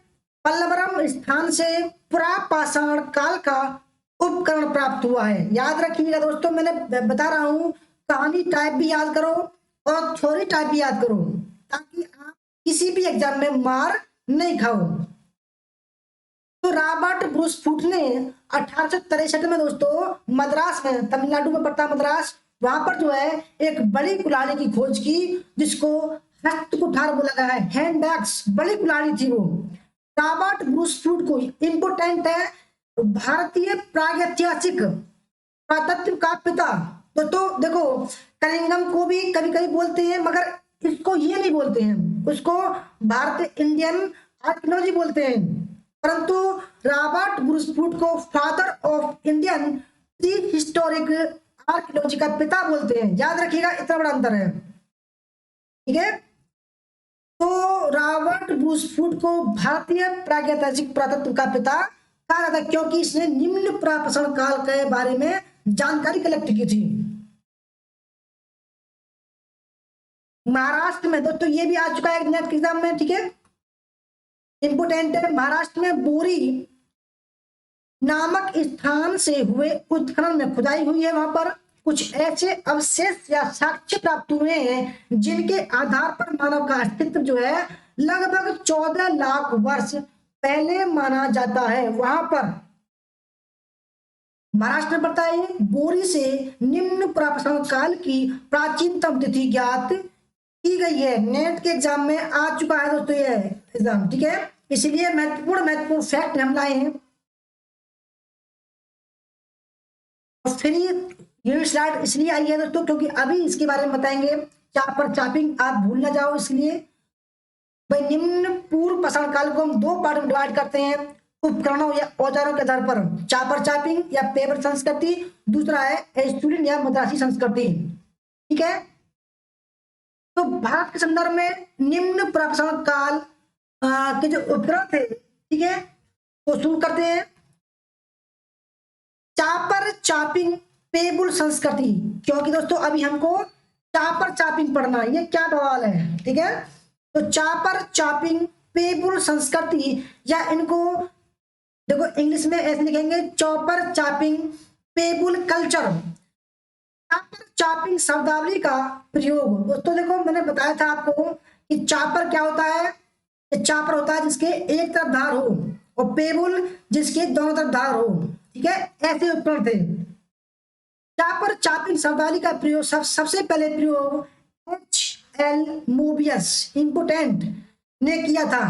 पल्लवरम स्थान से पुरापाषाण काल का उपकरण प्राप्त हुआ है। याद रखिएगा दोस्तों, मैंने बता रहा हूं, कहानी टाइप भी याद करो और थ्योरी टाइप भी याद करो, ताकि आप किसी भी एग्जाम में मार नहीं खाओ। तो रॉबर्ट ब्रूस फूट ने 1863 में दोस्तों मद्रास में, तमिलनाडु में पड़ता मद्रास, वहां पर जो है एक बड़ी कुल्हाड़ी की खोज की, जिसको हस्त कुठार बोला गया है, हैंड बैग्स, बड़ी कुल्हाड़ी थी वो। रॉबर्ट ब्रूस फूट को इंपोर्टेंट है, भारतीय प्रागैतिहासिक पुरातत्व का पिता। तो देखो, कलिंगम को भी कभी कभी बोलते हैं, मगर इसको ये नहीं बोलते हैं, उसको भारतीय इंडियन आर्कियोलॉजी बोलते हैं, परंतु रॉबर्ट ब्रूस फूट को father of Indian pre historic archaeology का पिता बोलते हैं। याद रखिएगा, इतना बड़ा अंतर है। ठीक है, तो रॉबर्ट ब्रूस फूट को भारतीय प्रागैतिहासिक पुरातत्व का पिता कहा जाता है, क्योंकि इसने निम्न पुरापाषाण काल के बारे में जानकारी कलेक्ट की थी। महाराष्ट्र में दोस्तों ये भी आ चुका है नेट एग्जाम में। ठीक है, इंपोर्टेंट है, महाराष्ट्र में बोरी नामक स्थान से हुए उत्खनन में खुदाई हुई है, वहां पर कुछ ऐसे अवशेष या साक्ष्य प्राप्त हुए हैं जिनके आधार पर मानव का अस्तित्व जो है लगभग 14 लाख वर्ष पहले माना जाता है। वहां पर महाराष्ट्र में पड़ता है, बोरी से निम्न पुरापाषाण काल की प्राचीनतम तिथि ज्ञात की गई है। नेट के एग्जाम में आ चुका है दोस्तों ये एग्जाम। ठीक है, इसलिए महत्वपूर्ण फैक्ट हम लाए हैं। फ्री ये स्लाइड इसलिए आई है दोस्तों, क्योंकि अभी इसके बारे में बताएंगे। चापर चापिंग आप भूल ना जाओ, इसलिए भाई निम्न पूर्व पाषाण काल को हम 2 पार्ट में डिवाइड करते हैं, उपकरणों या औजारों के आधार पर, चापर चापिंग या पेपर संस्कृति, दूसरा है एस्टुरियन या मद्रासी संस्कृति। ठीक है, तो भारत के संदर्भ में निम्न पुरापाषाण काल के जो उपकरण थे, ठीक है, तो शुरू करते हैं। चापर चापिंग पेबुल संस्कृति, क्योंकि दोस्तों अभी हमको चापर चापिंग पढ़ना है, ये क्या सवाल है। ठीक है, तो चापर चापिंग पेबुल संस्कृति, या इनको देखो इंग्लिश में ऐसे लिखेंगे, चॉपर चापिंग पेबुल कल्चर। चापर चापिंग शब्दावली का प्रयोग दोस्तों, देखो मैंने बताया था आपको कि चापर क्या होता है। चापर होता है जिसके एक तरफ धार हो, और पेबुल जिसके दोनों तरफ धार हो। ठीक है, ऐसे उपकरण थे। चापर चापिंग शब्दावली का प्रयोग सबसे पहले प्रयोग H.L. मोबियस इंपोर्टेंट ने किया था।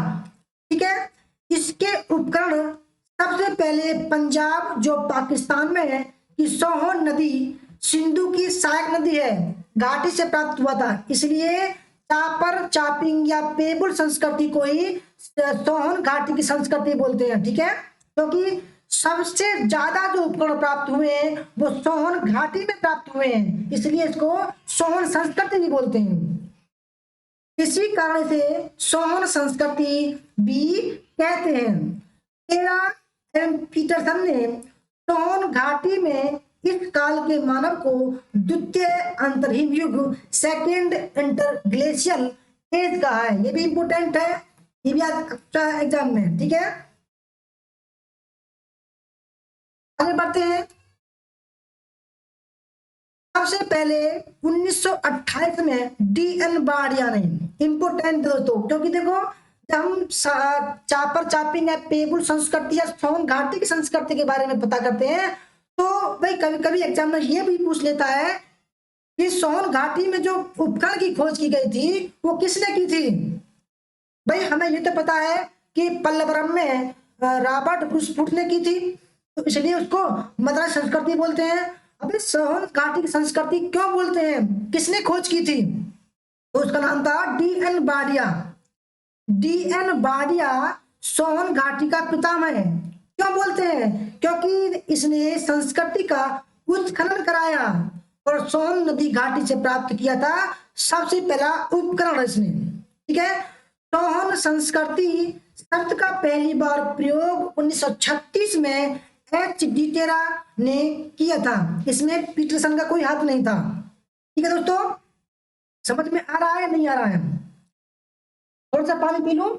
ठीक है, इसके उपकरण सबसे पहले पंजाब जो पाकिस्तान में है कि सोहन नदी सिंधु की सहायक नदी है, घाटी से प्राप्त हुआ था, इसलिए चापर चापिंग या पेबुल संस्कृति को ही सोहन घाटी की संस्कृति बोलते हैं। ठीक है, क्योंकि सबसे ज्यादा जो उपकरण प्राप्त हुए हैं वो सोहन घाटी में प्राप्त हुए हैं, इसलिए इसको सोहन संस्कृति भी बोलते हैं। इसी कारण से सोहन संस्कृति भी कहते हैं। टेरा एवं पीटरसन ने सोहन घाटी में इस काल के मानव को द्वितीय अंतरहिम युग, सेकेंड इंटरग्लेशियल एज कहा है। ये भी इंपोर्टेंट है, ये भी अच्छा एग्जाम में। ठीक है, आगे बढ़ते हैं। सबसे पहले 1928 में D.N. बाड़िया ने, इंपोर्टेंट दोस्तों, क्योंकि देखो जब हम चापर चापिंग या पेबुल संस्कृति या सोहन घाटी की संस्कृति के बारे में पता करते हैं, तो भाई कभी कभी एग्जाम में ये भी पूछ लेता है कि सोहन घाटी में जो उपकरण की खोज की गई थी वो किसने की थी। भाई हमें ये तो पता है कि पल्लवरम में रॉबर्ट ब्रूस फूट ने की थी, तो इसलिए उसको मद्रास संस्कृति बोलते हैं। अभी सोहन घाटी की संस्कृति क्यों बोलते हैं, किसने खोज की थी, तो उसका नाम था D.N. बाड़िया। D.N. बाड़िया सोहन घाटी का पितामह है। क्यों बोलते हैं, क्योंकि इसने संस्कृति का उत्खनन कराया, और सोन नदी घाटी से प्राप्त किया था सबसे पहला उपकरण इसने। ठीक है, सोहन संस्कृति शब्द का पहली बार प्रयोग 1936 में H.D. टेरा ने किया था। इसमें पीटरसन का कोई हाथ नहीं था। ठीक है दोस्तों, समझ में आ रहा है नहीं आ रहा है? थोड़ा सा पानी पी लूं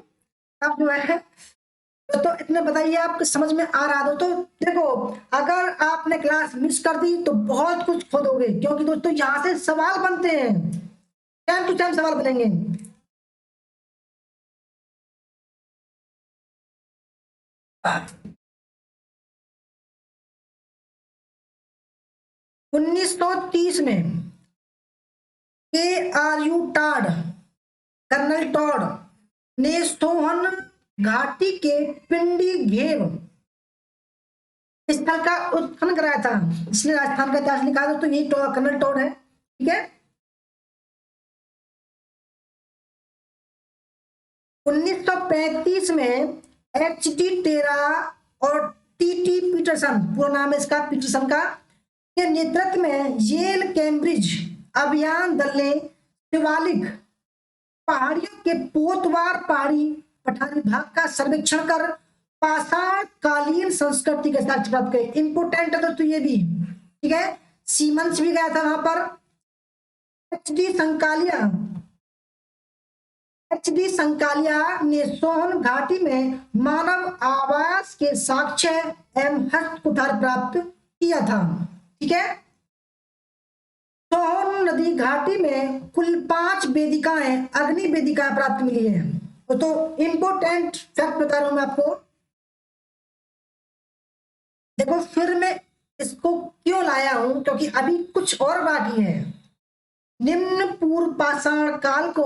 अब जो है दोस्तों, इतने बताइए आपको समझ में आ रहा है दोस्तों। देखो, अगर आपने क्लास मिस कर दी तो बहुत कुछ खोदोगे, क्योंकि दोस्तों यहां से सवाल बनते हैं, टाइम टू टाइम सवाल बनेंगे। उन्नीस सौ 30 में KRU टाड, कर्नल टॉड ने सोहन घाटी के पिंडी घेव स्थल का उत्खनन कराया था। इसने राजस्थान का इतिहास लिखा था, तो यही कर्नल टॉड है। ठीक है, 1935 में H.D. टेरा और T.T. पीटरसन, पूरा नाम है इसका पीटरसन का, के नेतृत्व में येल कैम्ब्रिज अभियान दल ने शिवालिक पहाड़ियों के पोतवार पहाड़ी पठारी भाग का सर्वेक्षण कर पाषाण कालीन संस्कृति के साक्ष्य प्राप्त किए। इंपोर्टेंट है दोस्तों ये भी। ठीक है, सीमंस भी गया था वहां पर। एच डी संकालिया ने सोहन घाटी में मानव आवास के साक्ष्य एवं हस्तकुठार प्राप्त किया था। ठीक है, सोहन नदी घाटी में कुल 5 वेदिकाएं, अग्नि वेदिकाएं प्राप्त मिली है। तो इंपोर्टेंट फैक्ट बता रहा हूं मैं आपको। देखो, फिर मैं इसको क्यों लाया हूं, क्योंकि अभी कुछ और बाकी है। निम्न पूर्व पाषाण काल को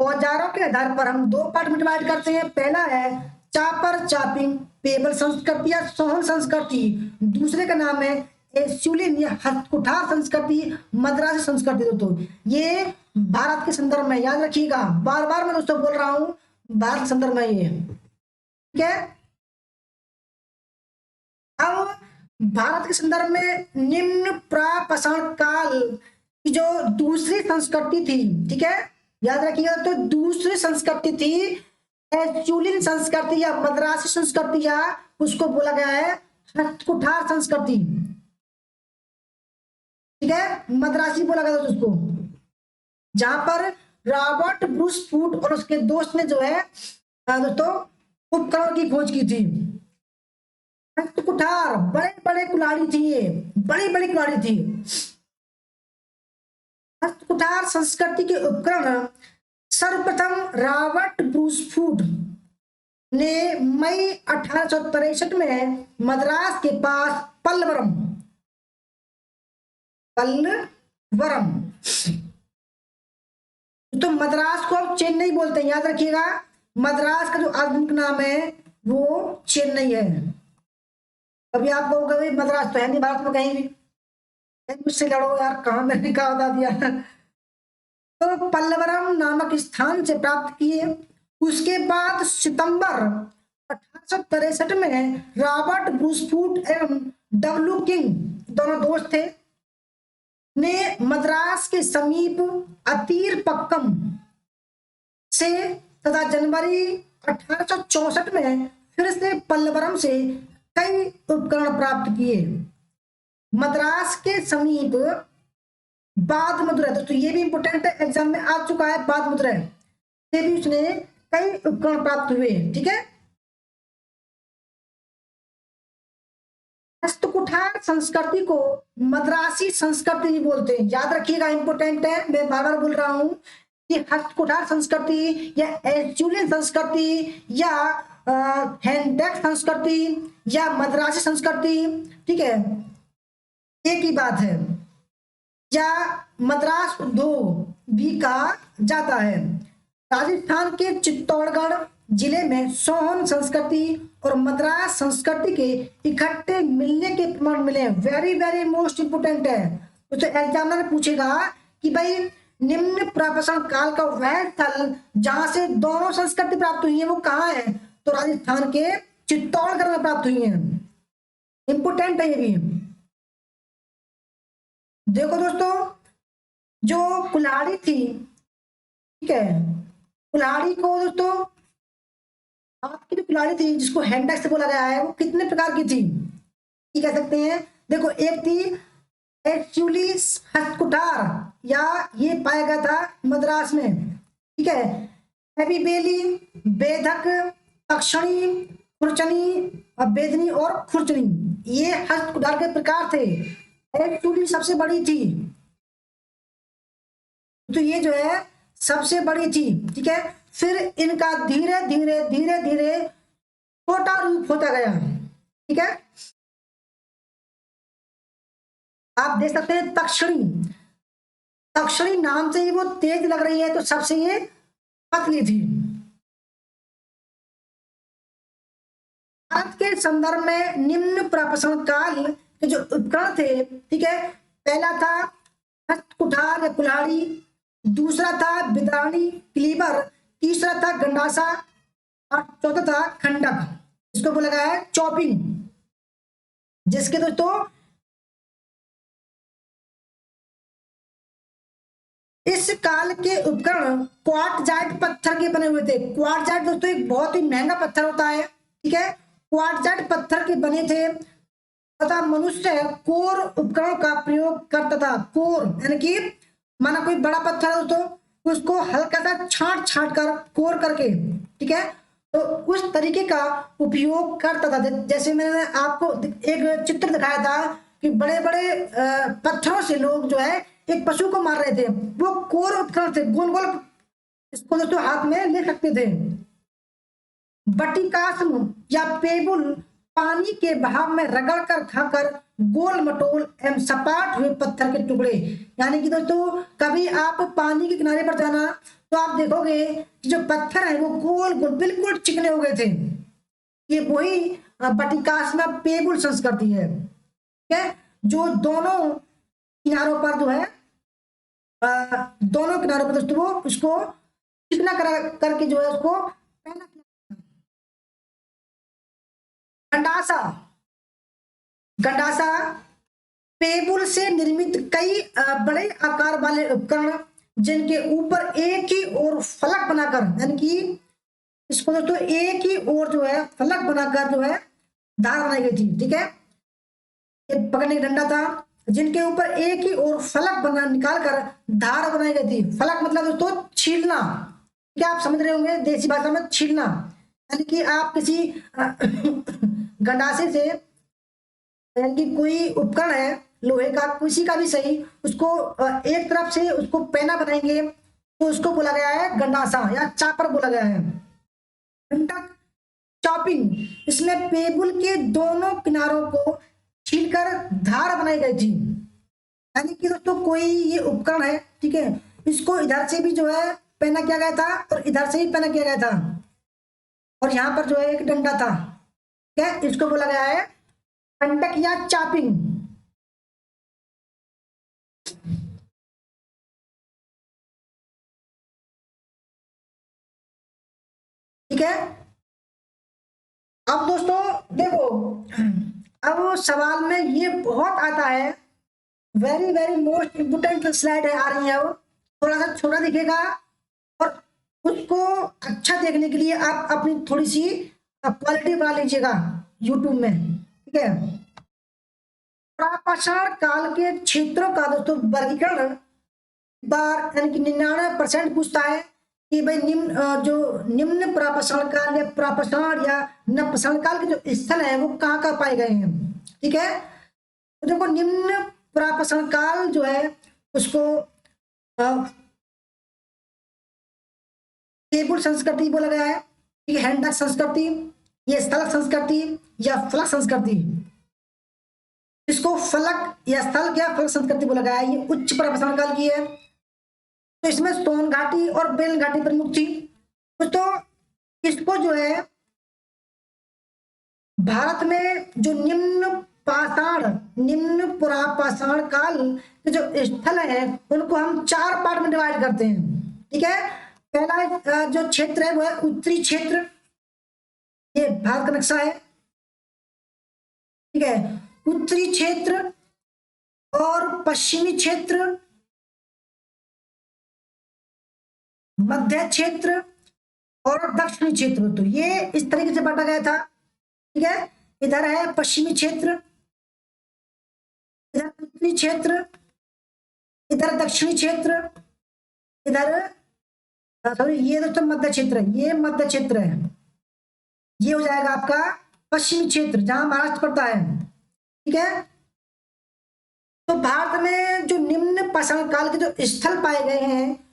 औजारों के आधार पर हम 2 पार्ट में डिवाइड करते हैं। पहला है चापर चापिंग पेबल संस्कृति या सोहन संस्कृति, दूसरे का नाम है एस्यूलिन या हस्तकुठार संस्कृति, मद्रासी संस्कृति। दोस्तों ये भारत के संदर्भ में याद रखिएगा, बार बार मैं दोस्तों बोल रहा हूं, भारत के संदर्भ में ये। ठीक है, अब भारत के संदर्भ में निम्न प्रापाषाण काल की जो दूसरी संस्कृति थी, ठीक है, याद रखिएगा, तो दूसरी संस्कृति थी एस्यूलिन संस्कृति या मद्रासी संस्कृति, या उसको बोला गया है हस्तकुठार संस्कृति। ठीक है, मद्रासी बोला गया था उसको, जहां पर रॉबर्ट ब्रूस फूड और उसके दोस्त ने जो है दोस्तों उपकरण की खोज की थी। हस्तकुठार बड़े बड़े कुल्हाड़ी थी, ये बड़ी बड़ी कुल्हाड़ी थी। हस्तकुठार संस्कृति के उपकरण सर्वप्रथम रॉबर्ट ब्रूस फूड ने मई 1863 में मद्रास के पास पल्लवरम तो मद्रास को अब चेन्नई बोलते हैं, याद रखिएगा। मद्रास का जो आधुनिक नाम है वो चेन्नई है। अभी आप कहोगे भाई मद्रास तो है नहीं भारत में कहीं भी, मुझसे लड़ो यार, कहा मैंने कहा बता दिया। तो पल्लवरम नामक स्थान से प्राप्त किए। उसके बाद सितंबर 1863 में रॉबर्ट ब्रूस फूड एवं डब्ल्यू किंग, दोनों दोस्त थे, ने मद्रास के समीप अतीर पक्कम से तथा जनवरी 1864 में फिर से पल्लवरम से कई उपकरण प्राप्त किए। मद्रास के समीप बादमदुरै, तो ये भी इंपोर्टेंट है, एग्जाम में आ चुका है, बादमदुरै से भी उसने कई उपकरण प्राप्त हुए। ठीक है, हस्तकुठार संस्कृति को मद्रासी संस्कृति बोलते हैं, याद रखिएगा, इंपोर्टेंट है, मैं बार बार बोल रहा हूं कि हस्तकुठार संस्कृति या एस्यूलिन संस्कृति या हैंडेक संस्कृति या मद्रासी संस्कृति, ठीक है, एक ही बात है, या मद्रास उद्योग भी कहा जाता है। राजस्थान के चित्तौड़गढ़ जिले में सोहन संस्कृति और मद्रास संस्कृति के इकट्ठे मिलने के प्रमाण मिले हैं। वेरी वेरी मोस्ट इंपोर्टेंट है, तो एग्जामिनर पूछेगा कि भाई निम्न प्रापाषाण काल का वह स्थल जहां से दोनों संस्कृति प्राप्त हुई है वो कहाँ है, तो राजस्थान के चित्तौड़गढ़ में प्राप्त हुई है। इंपोर्टेंट है ये भी। देखो दोस्तों, जो कुल्हाड़ी थी, ठीक है, कुल्हाड़ी को दोस्तों, आपकी जो कुल्हाड़ी थी जिसको हैंड एक्स बोला गया है, वो कितने प्रकार की थी ये कह सकते हैं। देखो, एक थी एक्चुअली हस्तकुठार, या ये पाया गया था मद्रास में, ठीक है। एबिबेली, बेधक, तक्षणी, खुरचनी, बेदनी और खुरचनी, ये हस्तकुठार के प्रकार थे। एक्चुअली सबसे बड़ी थी, तो ये जो है सबसे बड़ी थी, ठीक है। फिर इनका धीरे धीरे धीरे धीरे छोटा रूप होता गया, ठीक है। आप देख सकते हैं तक्षणी, तक्षणी नाम से ही वो तेज लग रही है, तो सबसे ये पतली थी। भारत के संदर्भ में निम्न प्रपसन काल के जो उपकरण थे, ठीक है, पहला था हस्तकुठार या कुल्हाड़ी, दूसरा था बिदानी क्लीवर, तीसरा था गंडासा और चौथा था खंडक, इसको बोला गया है चॉपिंग, जिसके दोस्तों इस काल के उपकरण क्वार्टजाइट पत्थर के बने हुए थे। क्वार्टजाइट दोस्तों एक बहुत ही महंगा पत्थर होता है, ठीक है। क्वार्टजाइट पत्थर के बने थे तथा मनुष्य कोर उपकरणों का प्रयोग करता था। कोर यानी कि माना कोई बड़ा पत्थर है दोस्तों, उसको हल्का सा छांट छांट कर कोर करके, ठीक है, तो उस तरीके का उपयोग करता था। जैसे मैंने आपको एक चित्र दिखाया था कि बड़े बड़े पत्थरों से लोग जो है एक पशु को मार रहे थे, वो कोर उपकरण थे, गोल गोल, इसको दोस्तों हाथ में ले सकते थे। बटिकास्म या पेबुल, पानी के बहाव में रगड़ कर खाकर गोल मटोल एवं सपाट हुए पत्थर के टुकड़े। यानी कि दोस्तों कभी आप पानी के किनारे पर जाना तो आप देखोगे कि जो पत्थर है वो गोल गोल बिल्कुल चिकने हो गए थे। ये वही बटिकास्मा पेबुल संस्कृति है, ठीक है, जो दोनों किनारों पर जो है दोनों किनारों पर दोस्तों वो उसको चिकना करके जो है उसको पहना किया। गंडासा, गंडासा पेबुल से निर्मित कई बड़े आकार वाले उपकरण जिनके ऊपर एक ही ओर फलक बनाकर, यानी कि इसको दोस्तों एक ही ओर जो है फलक बनाकर जो है धार बनाई गई थी, ठीक है। एक पकड़ने का डंडा था जिनके ऊपर एक ही ओर फलक बना निकाल कर धार बनाई गई थी। फलक मतलब दोस्तों छीलना, क्या आप समझ रहे होंगे देसी भाषा में छीलना, यानी कि आप किसी गंडासे से, यानी कि कोई उपकरण है लोहे का किसी का भी सही, उसको एक तरफ से उसको पैना बनाएंगे तो उसको बोला गया है गंडासा या चापर बोला गया है। खंडक, चॉपिंग, इसमें पेबुल के दोनों किनारों को छीलकर धार बनाई गई थी। यानी कि दोस्तों कोई ये उपकरण है, ठीक है, इसको इधर से भी जो है पहना किया गया था और इधर से भी पहना किया गया था, और यहाँ पर जो है एक डंडा था, ठीक है, इसको बोला गया है कंटक या चापिंग। ठीक है, अब दोस्तों देखो, अब सवाल में ये बहुत आता है, very very most important slide है, आ रही है, वो थोड़ा सा छोटा दिखेगा और उसको अच्छा देखने के लिए आप अपनी थोड़ी सी क्वालिटी बढ़ा लीजिएगा यूट्यूब में, ठीक है। प्रापाषाण काल के क्षेत्रों का दोस्तों वर्गीकरण बार यानी कि 99% पूछता है कि भाई जो निम्न प्रापाषाण काल या प्रापाषाण या नवपाषाण काल के जो स्थल है वो कहाँ कहाँ पाए गए हैं, ठीक है। तो देखो निम्न प्रापाषाण काल जो है उसको पेबुल संस्कृति बोला गया है, ठीक है, हैंडक संस्कृति, ये स्थलक संस्कृति या फलक संस्कृति, इसको फलक या स्थल या फलक संस्कृति बोला गया है, ये उच्च प्रापाषाण काल की है। तो इसमें सोन घाटी और बेल घाटी प्रमुख थी। तो इसको जो है भारत में जो निम्न पुरापाषाण काल के जो स्थल है उनको हम 4 पार्ट में डिवाइड करते हैं, ठीक है। पहला जो क्षेत्र है वो है उत्तरी क्षेत्र, ये भारत का नक्शा है, ठीक है। उत्तरी क्षेत्र और पश्चिमी क्षेत्र, मध्य क्षेत्र और दक्षिणी क्षेत्र। तो ये इस तरीके से बांटा गया था। ठीक है, इधर है पश्चिमी क्षेत्र, इधर उत्तरी क्षेत्र, इधर दक्षिणी क्षेत्र, इधर सॉरी ये दोस्तों मध्य क्षेत्र है, ये मध्य क्षेत्र है। ये हो जाएगा आपका पश्चिमी क्षेत्र जहां महाराष्ट्र पड़ता है। ठीक है, तो भारत में जो निम्न पाषाण काल के जो स्थल पाए गए हैं,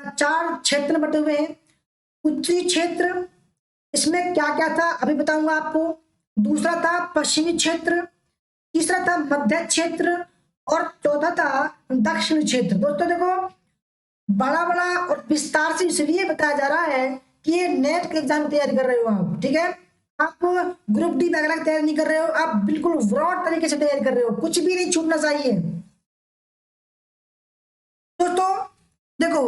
चार क्षेत्र में बटे हुए हैं। उत्तरी क्षेत्र, इसमें क्या क्या था अभी बताऊंगा आपको। दूसरा था पश्चिमी क्षेत्र, तीसरा था मध्य क्षेत्र और चौथा था दक्षिणी क्षेत्र। दोस्तों देखो, बड़ा बड़ा और विस्तार से इसलिए बताया जा रहा है कि ये नेट के एग्जाम की तैयारी कर रहे हो आप। ठीक है, आप ग्रुप डी वगैरह की तैयारी नहीं कर रहे हो, आप बिल्कुल ब्रॉड तरीके से तैयारी कर रहे हो, कुछ भी नहीं छूटना चाहिए। दोस्तों देखो,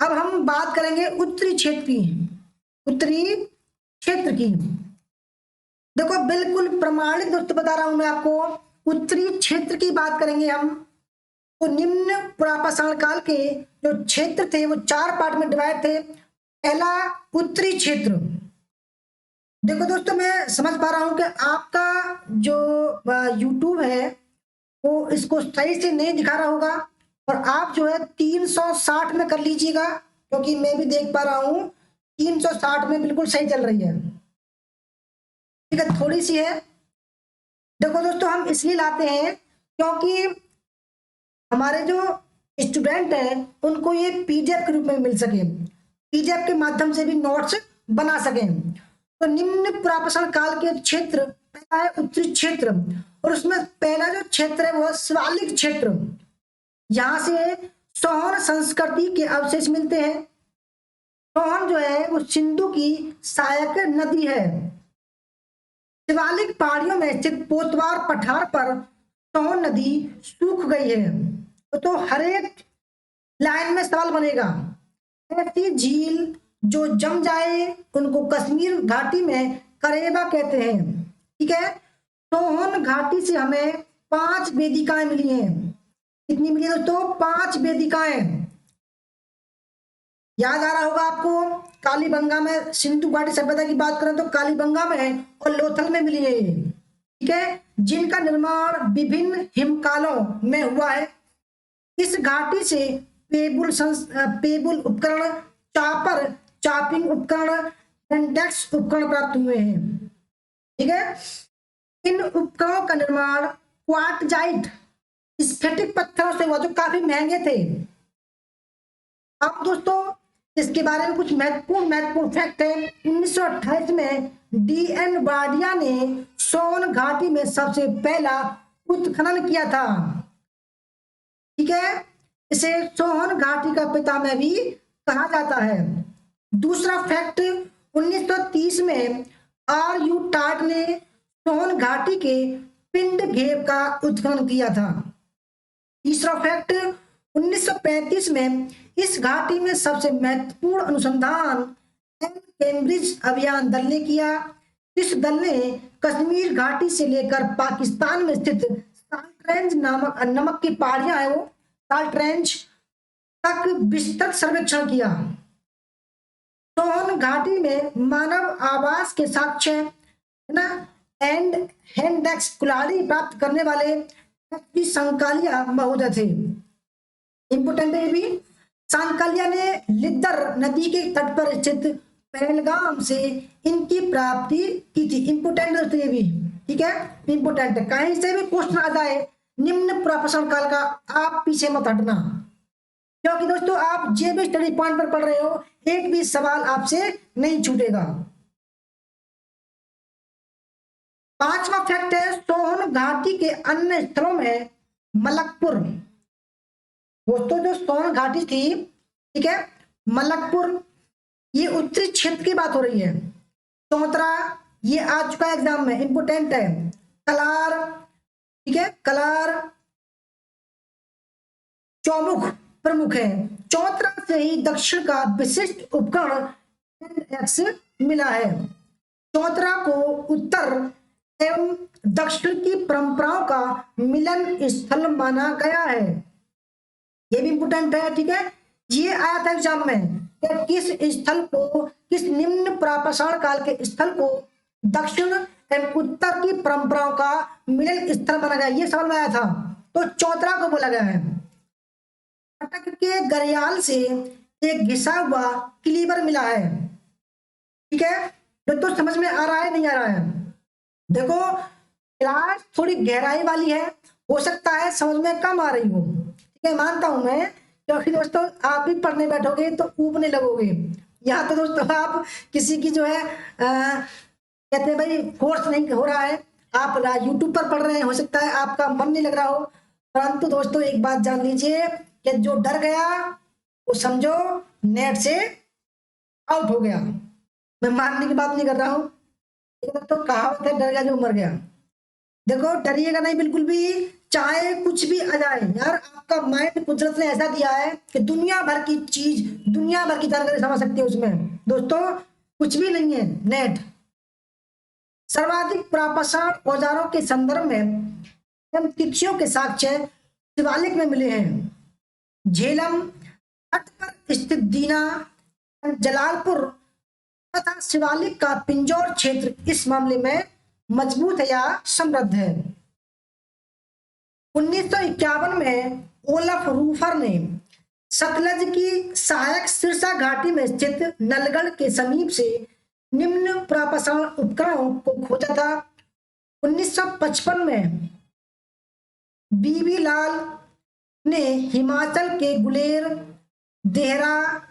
अब हम बात करेंगे उत्तरी क्षेत्र की। उत्तरी क्षेत्र की देखो, बिल्कुल प्रमाणित दोस्तों बता रहा हूं मैं आपको। उत्तरी क्षेत्र की बात करेंगे हम, तो निम्न पुरापाषाण काल के जो क्षेत्र थे वो चार पार्ट में डिवाइड थे। पहला उत्तरी क्षेत्र। देखो दोस्तों, मैं समझ पा रहा हूं कि आपका जो YouTube है वो इसको सही से नहीं दिखा रहा होगा, और आप जो है 360 में कर लीजिएगा, क्योंकि मैं भी देख पा रहा हूं 360 में बिल्कुल सही चल रही है। ठीक है, थोड़ी सी है। देखो दोस्तों, हम इसलिए लाते हैं क्योंकि हमारे जो स्टूडेंट हैं उनको ये PDF के रूप में मिल सके, PDF के माध्यम से भी नोट्स बना सकें। तो निम्न पुरापाषाण काल के क्षेत्र, पहला है उत्तरी क्षेत्र, और उसमें पहला जो क्षेत्र है वो शिवालिक क्षेत्र। यहां से सोहन संस्कृति के अवशेष मिलते हैं। सोहन जो है वो सिंधु की सहायक नदी है। शिवालिक पहाड़ियों में स्थित पोतवार पठार पर सोहन नदी सूख गई है। तो हर एक लाइन में सवाल बनेगा, ऐसी झील जो जम जाए उनको कश्मीर घाटी में करेबा कहते हैं। ठीक है, सोहन घाटी से हमें 5 वेदिकाएं मिली हैं। कितनी मिली दोस्तों? 5 वेदिकाएं। याद आ रहा होगा आपको, कालीबंगा में सिंधु घाटी सभ्यता की बात करें तो कालीबंगा में और लोथल में मिली है। ठीक है, जिनका निर्माण विभिन्न हिमकालों में हुआ है। इस घाटी से पेबुल उपकरण, चापर चापिंग उपकरण, इंडेक्स उपकरण प्राप्त हुए हैं। ठीक है, इन उपकरणों का निर्माण क्वार्टजाइट स्फटिक पत्थरों से हुआ, जो काफी महंगे थे। अब दोस्तों इसके बारे में कुछ महत्वपूर्ण फैक्ट है। 1928 में DN वाडिया ने सोन घाटी में सबसे पहला उत्खनन किया था। ठीक है, इसे सोहन घाटी का पितामह भी कहा जाता है। दूसरा फैक्ट, 1930 में RU टाट ने सोहन घाटी के पिंड घेव का उत्खनन किया था। तीसरा फैक्ट, 1935 में इस घाटी में सबसे महत्वपूर्ण अनुसंधान कैम्ब्रिज अभियान दल ने किया। इस दल ने कश्मीर घाटी से लेकर पाकिस्तान में स्थित साल्ट रेंज नामक नमक की पहाड़ियां है वो साल्ट रेंज तक विस्तृत सर्वेक्षण किया। सोहन घाटी में मानव आवास के साक्ष्य है ना, एंड हेंडेक्स कुल्हाड़ी प्राप्त करने वाले सांकालिया महोदय थे। इंपोर्टेंट है भी। सांकालिया ने लिद्दर नदी के तट पर स्थित पहलगाम से इनकी प्राप्ति की थी। इंपोर्टेंट दोस्तों ये भी। ठीक है, इंपोर्टेंट है, कहीं से भी क्वेश्चन आ जाए निम्न पुरापाषाण काल का, आप पीछे मत हटना, क्योंकि दोस्तों आप जे भी स्टडी पॉइंट पर पढ़ रहे हो, एक भी सवाल आपसे नहीं छूटेगा। पांचवा फैक्ट है, सोहन घाटी के अन्य स्थलों में मलकपुर। दोस्तों जो सोहन घाटी थी, ठीक है, मलकपुर, ये उत्तरी क्षेत्र की बात हो रही है। चौथरा, ये आ चुका एग्जाम में, इंपोर्टेंट है, कलार। ठीक है, कलार चौमुख प्रमुख है। चौथरा से ही दक्षिण का विशिष्ट उपकरण एक्स मिला है। चौथरा को उत्तर एवं दक्षिण की परंपराओं का मिलन स्थल माना गया है। ये भी इंपोर्टेंट है, ठीक है। ये आया था एग्जाम में कि किस निम्न प्रापाषाण काल के स्थल को दक्षिण एवं उत्तर की परंपराओं का मिलन स्थल माना गया, ये सवाल में आया था। तो चौतरा को बोला गया है। कटक के गरियाल से एक घिसा हुआ क्लीवर मिला है, ठीक है। तो समझ में आ रहा है नहीं आ रहा है? देखो क्लास थोड़ी गहराई वाली है, हो सकता है समझ में कम आ रही हो, ठीक है, मानता हूं मैं, क्योंकि दोस्तों आप भी पढ़ने बैठोगे तो ऊबने लगोगे। यहाँ तो दोस्तों आप किसी की जो है कहते हैं भाई फोर्स नहीं हो रहा है, आप यूट्यूब पर पढ़ रहे हैं, हो सकता है आपका मन नहीं लग रहा हो, परंतु दोस्तों एक बात जान लीजिए कि जो डर गया वो समझो नेट से आउट हो गया। मैं मारने की बात नहीं कर रहा हूँ, तो कहावत है डर गया जो मर गया। देखो डरिएगा नहीं बिल्कुल भी, चाहे कुछ भी आ जाए यार, आपका माइंड कुदरत ने ऐसा दिया है कि दुनिया भर की चीज, दुनिया भर की जानकारी समझ सकती है उसमें। दोस्तों कुछ भी नहीं है नेट। सर्वाधिक प्रापाषाण औजारों के संदर्भ में तिथियों के साक्ष्य शिवालिक में मिले हैं। झेलम तट पर स्थित दीना, जलालपुर तथा शिवालिक का पिंजौर क्षेत्र इस मामले में मजबूत है या समृद्ध है। 1951 में ओलफ रूफर ने सतलज की सहायक सिरसा घाटी में स्थित नलगढ़ के समीप से निम्न प्रापाषाण उपकरणों को खोजा था। 1955 में बीबी लाल ने हिमाचल के गुलेर, देहरा,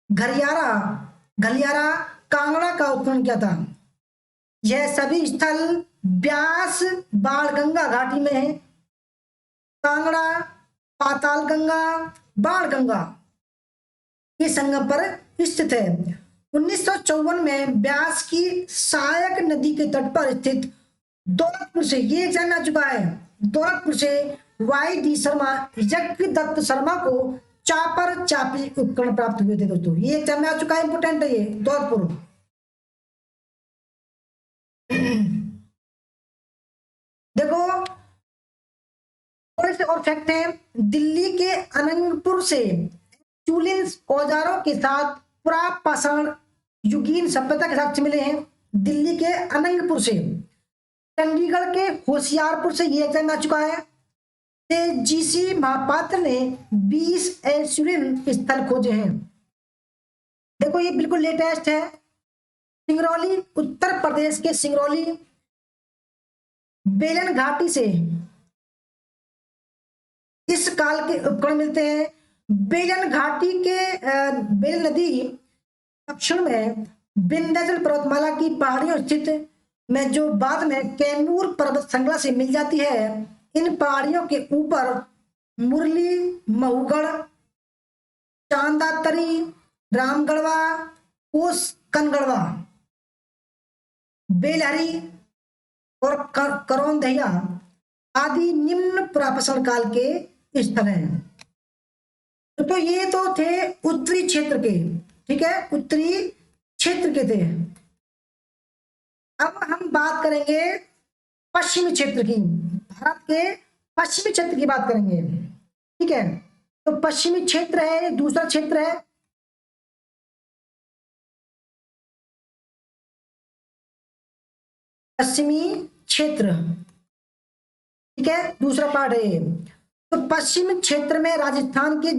घलियारा, कांगड़ा का उत्खनन किया था। यह सभी स्थल ब्यास बाणगंगा घाटी में है। कांगड़ा, पाताल गंगा, बाणगंगा के संगम पर स्थित है। 1954 में ब्यास की सहायक नदी के तट पर स्थित दौलतपुर से, ये एग्जाम आ चुका है, दौलतपुर से वाई डी शर्मा, यज्ञदत्त शर्मा को चापर चापी उपकरण प्राप्त हुए थे। दोस्तों ये एग्जाम में आ चुका है, इंपोर्टेंट है ये दौलतपुर। देखो थोड़े से और फैक्ट हैं। दिल्ली के अनंगपुर से चूलिन औजारों के साथ प्रापाषाण युगीन सभ्यता के साक्ष्य मिले हैं। दिल्ली के अनंगपुर से। चंडीगढ़ के होशियारपुर से ये एग्जाम आ चुका है। जीसी महापात्र ने 20 एशुरिन स्थल खोजे हैं। देखो ये बिल्कुल लेटेस्ट है। सिंगरौली, उत्तर प्रदेश के सिंगरौली बेलन घाटी से इस काल के उपकरण मिलते हैं। बेलन घाटी के बेलन नदी दक्षिण में विंध्याचल पर्वतमाला की पहाड़ियों स्थित में जो बाद में कैमूर पर्वत श्रृंखला से मिल जाती है। इन पहाड़ियों के ऊपर मुरली, महुगढ़, चांदातरी, रामगढ़वा, कोस कनगढ़वा, बेलहरी और करौंदहिया आदि निम्न प्रापाषाण काल के स्थल हैं। तो ये तो थे उत्तरी क्षेत्र के, ठीक है, उत्तरी क्षेत्र के थे। अब हम बात करेंगे पश्चिमी क्षेत्र की, भारत के पश्चिमी क्षेत्र की बात करेंगे, ठीक है। तो पश्चिमी क्षेत्र है, दूसरा क्षेत्र है। पश्चिमी क्षेत्र, ठीक है, दूसरा पार्ट है ये। तो पश्चिमी क्षेत्र में राजस्थान के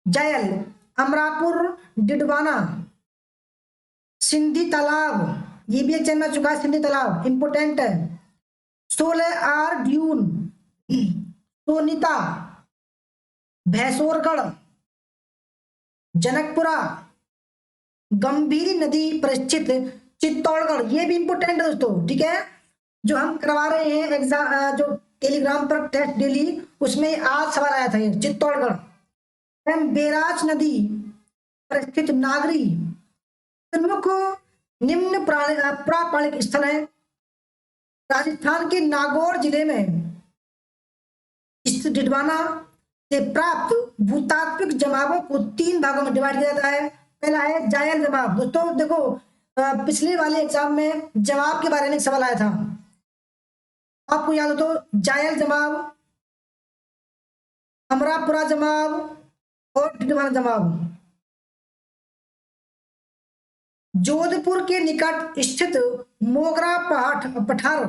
जायल, अमरापुर, डिडवाना, सिंधी तालाब, ये भी एग्जाम में आ चुका है, सिंधी तालाब इंपोर्टेंट है। 16 आर ड्यून, सोनीता, भैंसोरगढ़, जनकपुरा, गंभीरी नदी पर स्थित चित्तौड़गढ़, ये भी इंपोर्टेंट है दोस्तों, ठीक है। जो हम करवा रहे हैं एग्जाम, जो टेलीग्राम पर टेस्ट डेली, उसमें आज सवाल आया था ये चित्तौड़गढ़। बेराज नदी पर स्थित नागरी प्रमुख निम्न प्रापाणिक स्थल है। राजस्थान के नागौर जिले में स्थित डिडवाना से प्राप्त भूतात्विक जमावों को 3 भागों में डिवाइड किया जाता है। पहला है जायल जमाव। दोस्तों देखो पिछले वाले एग्जाम में जवाब के बारे में एक सवाल आया था, आपको याद हो तो, जायल जवाब, अमरापुरा जवाब और टिटवाना जवाब। जोधपुर के निकट स्थित मोगरा पठार,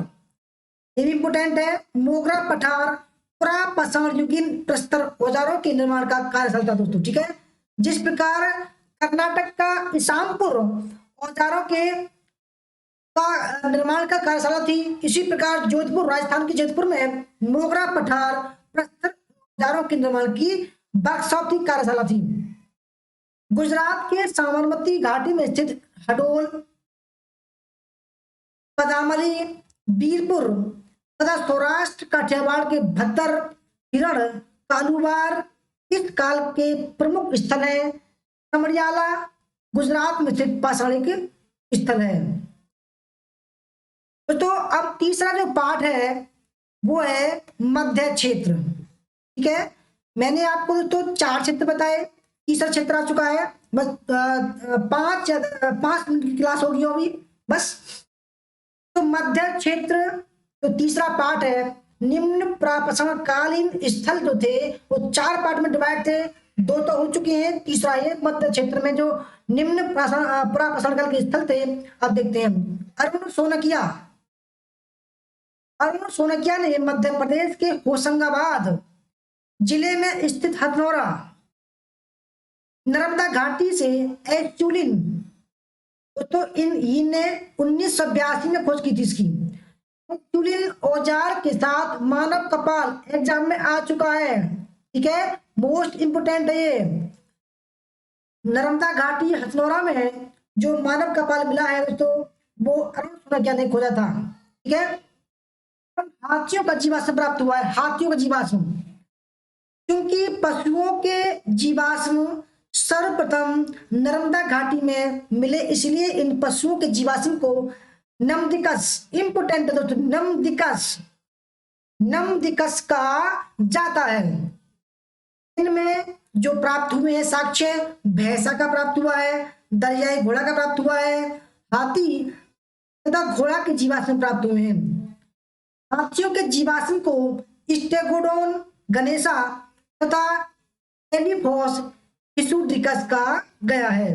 ये भी इंपोर्टेंट है, मोगरा पठार पुरापाषाण युगीन प्रस्तर औजारों के निर्माण का कार्यशाला था दोस्तों, ठीक है। जिस प्रकार कर्नाटक का इसामपुर औजारों के का निर्माण का कार्यशाला थी, इसी प्रकार जोधपुर, राजस्थान के जोधपुर में मोगरा पठार प्रस्तर औजारों के निर्माण की वर्कशॉप थी, कार्यशाला थी। गुजरात के साबरमती घाटी में स्थित हडोल, पदामली, बीरपुर तथा सौराष्ट्र काठियावाड़ के भद्र, हिरण, कालूवार इस काल के प्रमुख स्थल है। समरियाला गुजरात में स्थित पाषाणिक स्थल है। तो अब तीसरा जो पार्ट है वो है मध्य क्षेत्र, ठीक है। मैंने आपको तो 4 क्षेत्र बताए, तीसरा क्षेत्र आ चुका है, बस 5 मिनट की क्लास होगी अभी बस। तो मध्य क्षेत्र तो तीसरा पार्ट है। निम्न प्रापाषाण कालीन स्थल जो थे वो 4 पार्ट में डिवाइड थे, 2 तो हो चुके हैं, तीसरा ये मध्य क्षेत्र में जो निम्न प्रापाषाण काल के स्थल थे। अब देखते हैं, अरुण सोनकिया, अरुण सोनकिया ने मध्य प्रदेश के होशंगाबाद जिले में स्थित हथनौरा, नर्मदा घाटी से एचुलिन, तो इनने 1982 में खोज की थी इसकी। एचुलिन औजार के साथ मानव कपाल एग्जाम में आ चुका है, ठीक है, मोस्ट इंपोर्टेंट है ये। नर्मदा घाटी हथनौरा में जो मानव कपाल मिला है दोस्तों वो अरुण सोनकिया ने खोजा था, ठीक है। हाथियों का जीवाश्म प्राप्त हुआ है, हाथियों का जीवाश्म, क्योंकि पशुओं के जीवाश्म सर्वप्रथम नर्मदा घाटी में मिले, इसलिए इन पशुओं के जीवाश्म को नमदिकस, इंपोर्टेंट है दोस्तों, नमदिकस कहा जाता है। इनमें जो प्राप्त हुए हैं साक्ष्य, भैंसा का प्राप्त हुआ है, दरियाई घोड़ा का प्राप्त हुआ है, हाथी तथा घोड़ा के जीवाश्म प्राप्त हुए हैं। हाथियों के जीवाश्म को स्टेगोडोन गणेशा तथा एलिफोस हिसुडिकस कहा गया है।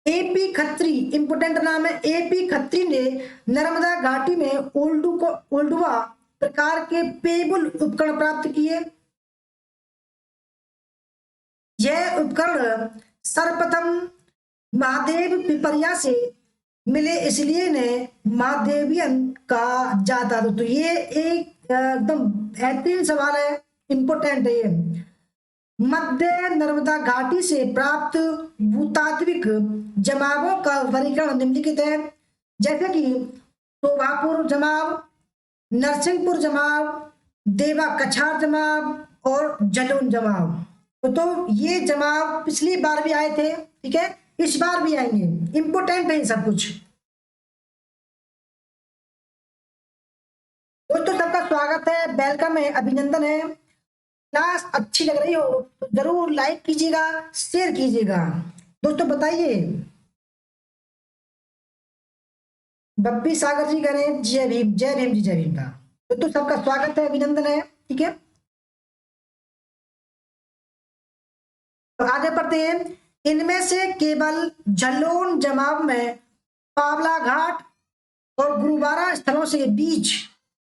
एपी खत्री, इंपोर्टेंट नाम है, एपी खत्री ने नर्मदा घाटी में ओल्डुआ प्रकार के पेबुल उपकरण प्राप्त किए। यह उपकरण सर्वप्रथम महादेव पिपरिया से मिले, इसलिए ने महादेवियन कहा जाता है। तो ये एक एकदम बेहतरीन सवाल है, इंपोर्टेंट है ये। मध्य नर्मदा घाटी से प्राप्त भूतात्विक जमावों का वर्गीकरण निम्नलिखित है, जैसे कि शोभापुर जमाव, नरसिंहपुर जमाव, देवा कछार जमाव और जलोन जमाव। तो ये जमाव पिछली बार भी आए थे, ठीक है, इस बार भी आएंगे, इंपोर्टेंट है सब कुछ। दोस्तों सबका स्वागत है, वेलकम है, अभिनंदन है। क्लास अच्छी लग रही हो तो जरूर लाइक कीजिएगा, शेयर कीजिएगा। दोस्तों बताइए, बब्बी सागर जी कह रहे हैं जय भीम, जय भीम जी, जय भीम का। दोस्तों सबका स्वागत है, अभिनंदन है, ठीक है। तो आगे बढ़ते हैं। इनमें से केवल झलोन जमाव में पावला घाट और गुरुवारा स्थलों से बीच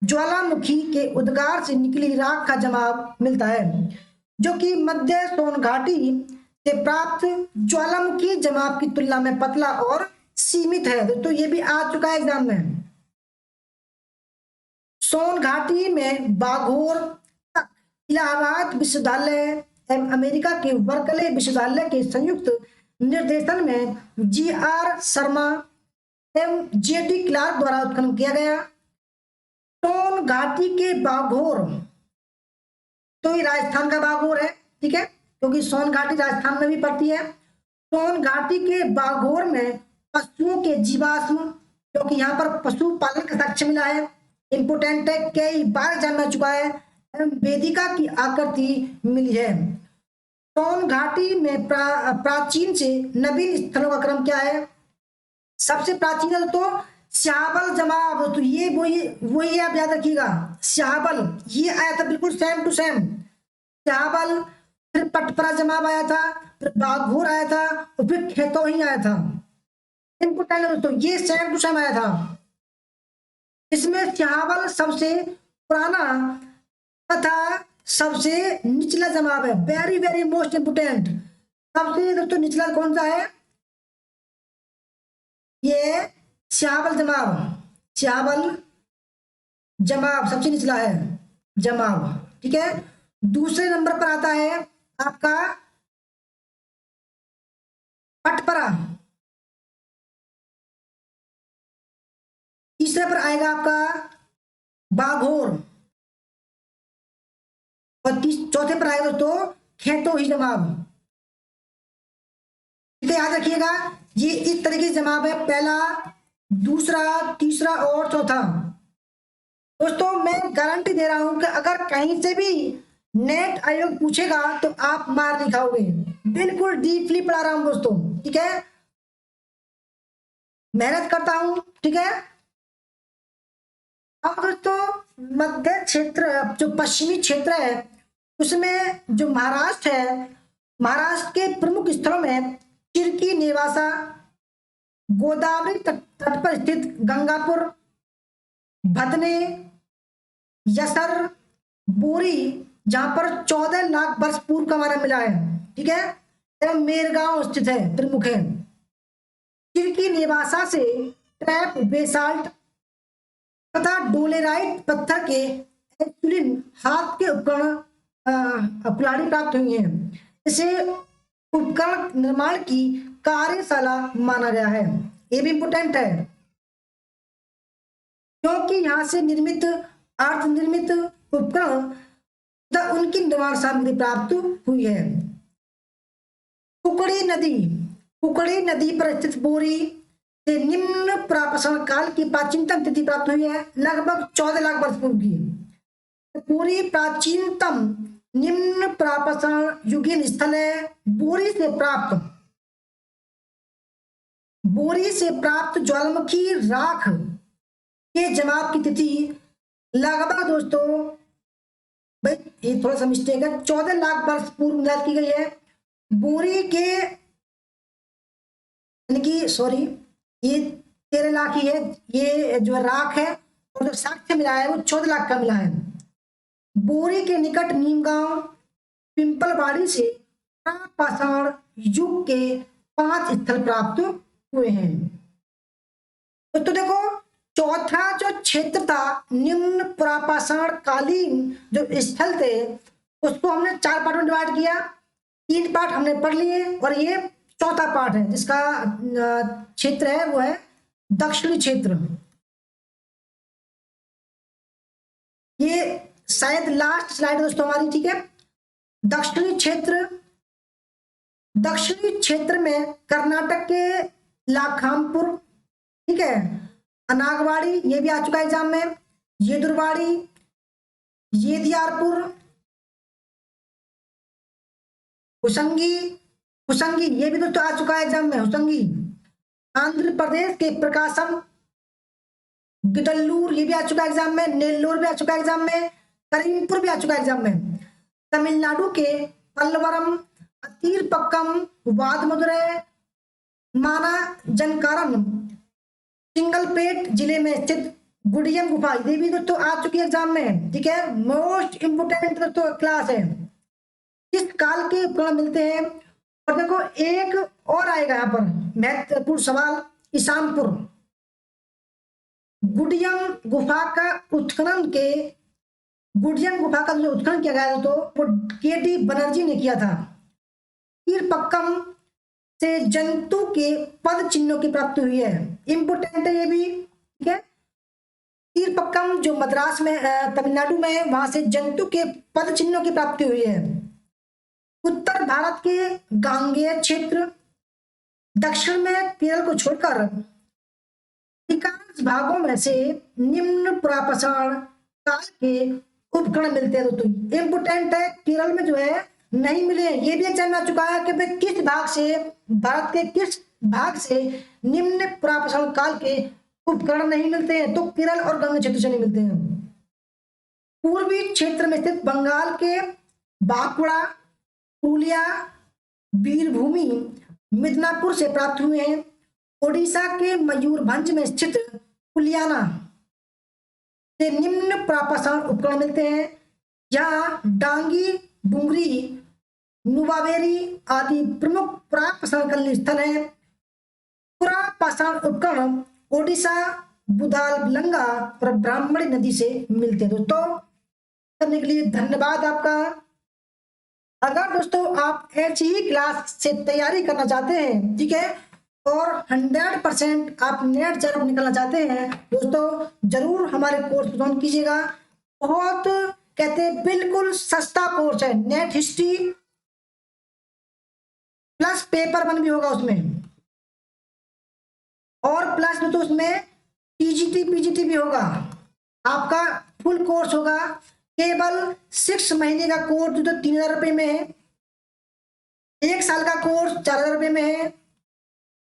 ज्वालामुखी के उद्गार से निकली राख का जमाव मिलता है, जो कि मध्य सोन घाटी से प्राप्त ज्वालामुखी जमाव की तुलना में पतला और सीमित है। तो ये भी आ चुका है एग्जाम में। सोन घाटी में बाघोर तक इलाहाबाद विश्वविद्यालय एवं अमेरिका के बर्कले विश्वविद्यालय के संयुक्त निर्देशन में GR शर्मा एवं JD क्लार्क द्वारा उत्खनन किया गया। सोन घाटी के बाघोर, तो ये राजस्थान का बाघोर है, ठीक है, क्योंकि सोन घाटी राजस्थान में भी पड़ती है। सोन घाटी के बाघोर में पशुओं के जीवाश्म, क्योंकि यहाँ पर पशुपालन का साक्ष्य मिला है, इंपोर्टेंट है, कई बार जाना चुका है, एवं वेदिका की आकृति मिली है। सोन घाटी में प्राचीन से नवीन स्थलों का क्रम क्या है? सबसे प्राचीन है तो स्याबल जमाब, तो ये वही वही आप याद रखिएगा, स्याबल ये आया था बिल्कुल सेम टू सेम, स्याबल, फिर पटपरा जमाब आया था, फिर बाघोर आया था, और फिर खेतोही आया था। इनको टाइम दोस्तों ये सेम टू सेम आया था। इसमें स्याबल सबसे पुराना तथा सबसे निचला जमाब है, वेरी वेरी मोस्ट इंपोर्टेंट। सबसे दोस्तों निचला कौन सा है, ये स्याबल जमाब, स्याबल जमाब सबसे निचला है जमाब, ठीक है। दूसरे नंबर पर आता है आपका पटपरा, तीसरे पर आएगा आपका बाघोर, और चौथे पर आएगा दोस्तों खेतोही जमाब। ठीक है, याद रखिएगा ये इस तरीके से जवाब है, पहला, दूसरा, तीसरा और चौथा। दोस्तों मैं गारंटी दे रहा हूं कि अगर कहीं से भी नेट आयोग पूछेगा तो आप मार नहीं खाओगे, बिल्कुल डीपली पढ़ा रहा हूं दोस्तों, ठीक है, मेहनत करता हूं, ठीक है। अब दोस्तों मध्य क्षेत्र जो पश्चिमी क्षेत्र है उसमें जो महाराष्ट्र है, महाराष्ट्र के प्रमुख स्थलों में चिरकी, नेवासा, गोदावरी तट पर स्थित गंगापुर, भदने, यसर, बोरी, जहां पर 14 लाख वर्ष पूर्व का हमारा मिला है, ठीक है, एवं मेरगांव स्थित है, प्रमुख है। चिरकी नेवासा से ट्रैप, बेसाल्ट तथा डोलेराइट पत्थर के एस्टुलिन हाथ के उपकरण कुल्हाड़ी प्राप्त हुई हैं। इसे उपकरण निर्माण की कार्यशाला माना गया है, ये भी इंपोर्टेंट है क्योंकि यहां से निर्मित अर्ध निर्मित उपकरण तथा उनकी निर्माण सामग्री प्राप्त हुई है। कुकड़ी नदी पर स्थित बोरी से निम्न प्रापसण काल की प्राचीनतम तिथि प्राप्त हुई है, लगभग 14 लाख वर्ष पूर्व की। पूरी प्राचीनतम निम्न प्रापसण युगीन स्थल है। बोरी से प्राप्त ज्वालामुखी राख के जमाव की तिथि लगभग दोस्तों, भाई ये थोड़ा सा मिस्टेक है, 14 लाख वर्ष पूर्व निर्धारित की गई है। बोरी के यानी कि सॉरी ये 13 लाख ही है, ये जो राख है और जो साक्ष्य मिला है वो 14 लाख का मिला है। बोरी के निकट नीमगांव, पिंपलवाड़ी से पाषाण युग के 5 स्थल प्राप्त हुए हैं। तो देखो चौथा जो क्षेत्र था निम्न पुरापाषाण कालीन जो स्थल थे उसको हमने 4 पार्ट में डिवाइड किया, 3 पार्ट हमने पढ़ लिए और ये चौथा पार्ट है जिसका क्षेत्र है वो है दक्षिणी क्षेत्र। ये शायद लास्ट स्लाइड दोस्तों हमारी, ठीक है। दक्षिणी क्षेत्र में कर्नाटक के लाखामपुर, ठीक है, अनागवाड़ी ये भी आ चुका है एग्जाम में, येदुरवाड़ी, येदियारपुर, हुसंगी ये भी दोस्तों आ चुका है एग्जाम में, हुसंगी। आंध्र प्रदेश के प्रकाशम, गिडल्लूर ये भी आ चुका है एग्जाम में, नेल्लोर भी आ चुका है एग्जाम में, करीमपुर भी आ चुका है एग्जाम में। तमिलनाडु के पल्लवरम, अतीरपक्कम, वादमदुरै, माना जनकारन, सिंगलपेट जिले में स्थित गुडियम गुफा ये भी दोस्तों आ चुकी है एग्जाम में, ठीक है। मोस्ट इंपोर्टेंट दोस्तों क्लास है, किस काल के उपकरण मिलते हैं। और देखो एक और आएगा यहाँ पर महत्वपूर्ण सवाल, ईशानपुर। गुडियम गुफा का उत्खनन जो उत्खनन किया गया तो वो के.टी. बनर्जी ने किया था। तीरपक्कम से जंतु के पद चिन्हों की प्राप्ति हुई है, इंपोर्टेंट है ये भी, ठीक है। तीरपक्कम जो मद्रास में तमिलनाडु में है वहां से जंतु के पद चिन्हों की प्राप्ति हुई है। उत्तर भारत के गांगेय क्षेत्र, दक्षिण में केरल को छोड़कर अधिकांश भागों में से निम्न पुरापाषाण काल के उपकरण मिलते हैं दोस्तों, इंपोर्टेंट है। केरल में जो है नहीं मिले। ये भी एग्जाम में आ चुका है कि भाई किस भाग से, भारत के किस भाग से निम्न पुराप्रसारण काल के उपकरण नहीं मिलते हैं, तो केरल और गंगा क्षेत्र से नहीं मिलते हैं। पूर्वी क्षेत्र में स्थित बंगाल के बांकुड़ा, पुरुलिया, वीरभूमि, मिदनापुर से प्राप्त हुए हैं। ओडिशा के मयूरभंज में स्थित कुलियाना से निम्न प्राप्रसारण उपकरण मिलते हैं। यहाँ डांगी, डुंगरी, नुवावेरी आदि प्रमुख प्राप्रसारण स्थल है। पुराप्रसारण उपकरण ओडिशा, बुधालंगा और ब्राह्मणी नदी से मिलते हैं। दोस्तों करने के लिए धन्यवाद आपका। अगर दोस्तों आप ऐसी ही क्लास से तैयारी करना चाहते हैं, ठीक है, और 100% आप नेट जरूर निकलना चाहते हैं, दोस्तों जरूर हमारे कोर्स ज्वाइन कीजिएगा। बहुत कहते हैं बिल्कुल सस्ता कोर्स है। नेट हिस्ट्री प्लस पेपर 1 भी होगा उसमें, और प्लस में तो उसमें टीजीटी पीजीटी भी होगा। आपका फुल कोर्स होगा। केवल 6 महीने का कोर्स जो 3000 रुपये में है, 1 साल का कोर्स 4000 रुपये में है,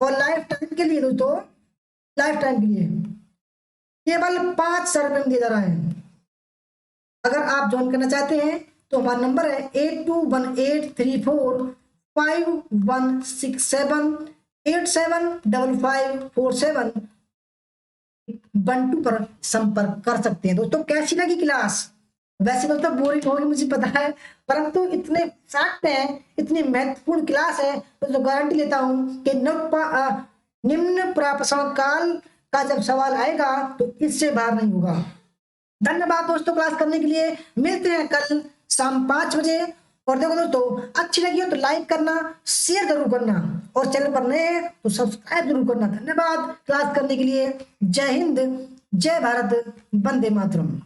और लाइफ टाइम के लिए दोस्तों, लाइफ टाइम के लिए केवल 5000 रुपये में दिया जा रहा है। अगर आप ज्वाइन करना चाहते हैं तो हमारा नंबर है 8218345167 875547 12 पर संपर्क कर सकते हैं। दोस्तों कैसी लगी क्लास? वैसे दोस्तों बोरिंग होगी मुझे पता है, परंतु इतने फैक्ट हैं, इतनी महत्वपूर्ण क्लास है, तो गारंटी लेता हूं कि निम्न प्राप्रसारण काल का जब सवाल आएगा तो इससे बाहर नहीं होगा। धन्यवाद दोस्तों क्लास करने के लिए। मिलते हैं कल शाम 5 बजे। और देखो दोस्तों अच्छी लगी हो तो लाइक करना, शेयर जरूर करना, और चैनल पर नए हैं तो सब्सक्राइब जरूर करना। धन्यवाद क्लास करने के लिए। जय हिंद, जय भारत, वंदे मातरम।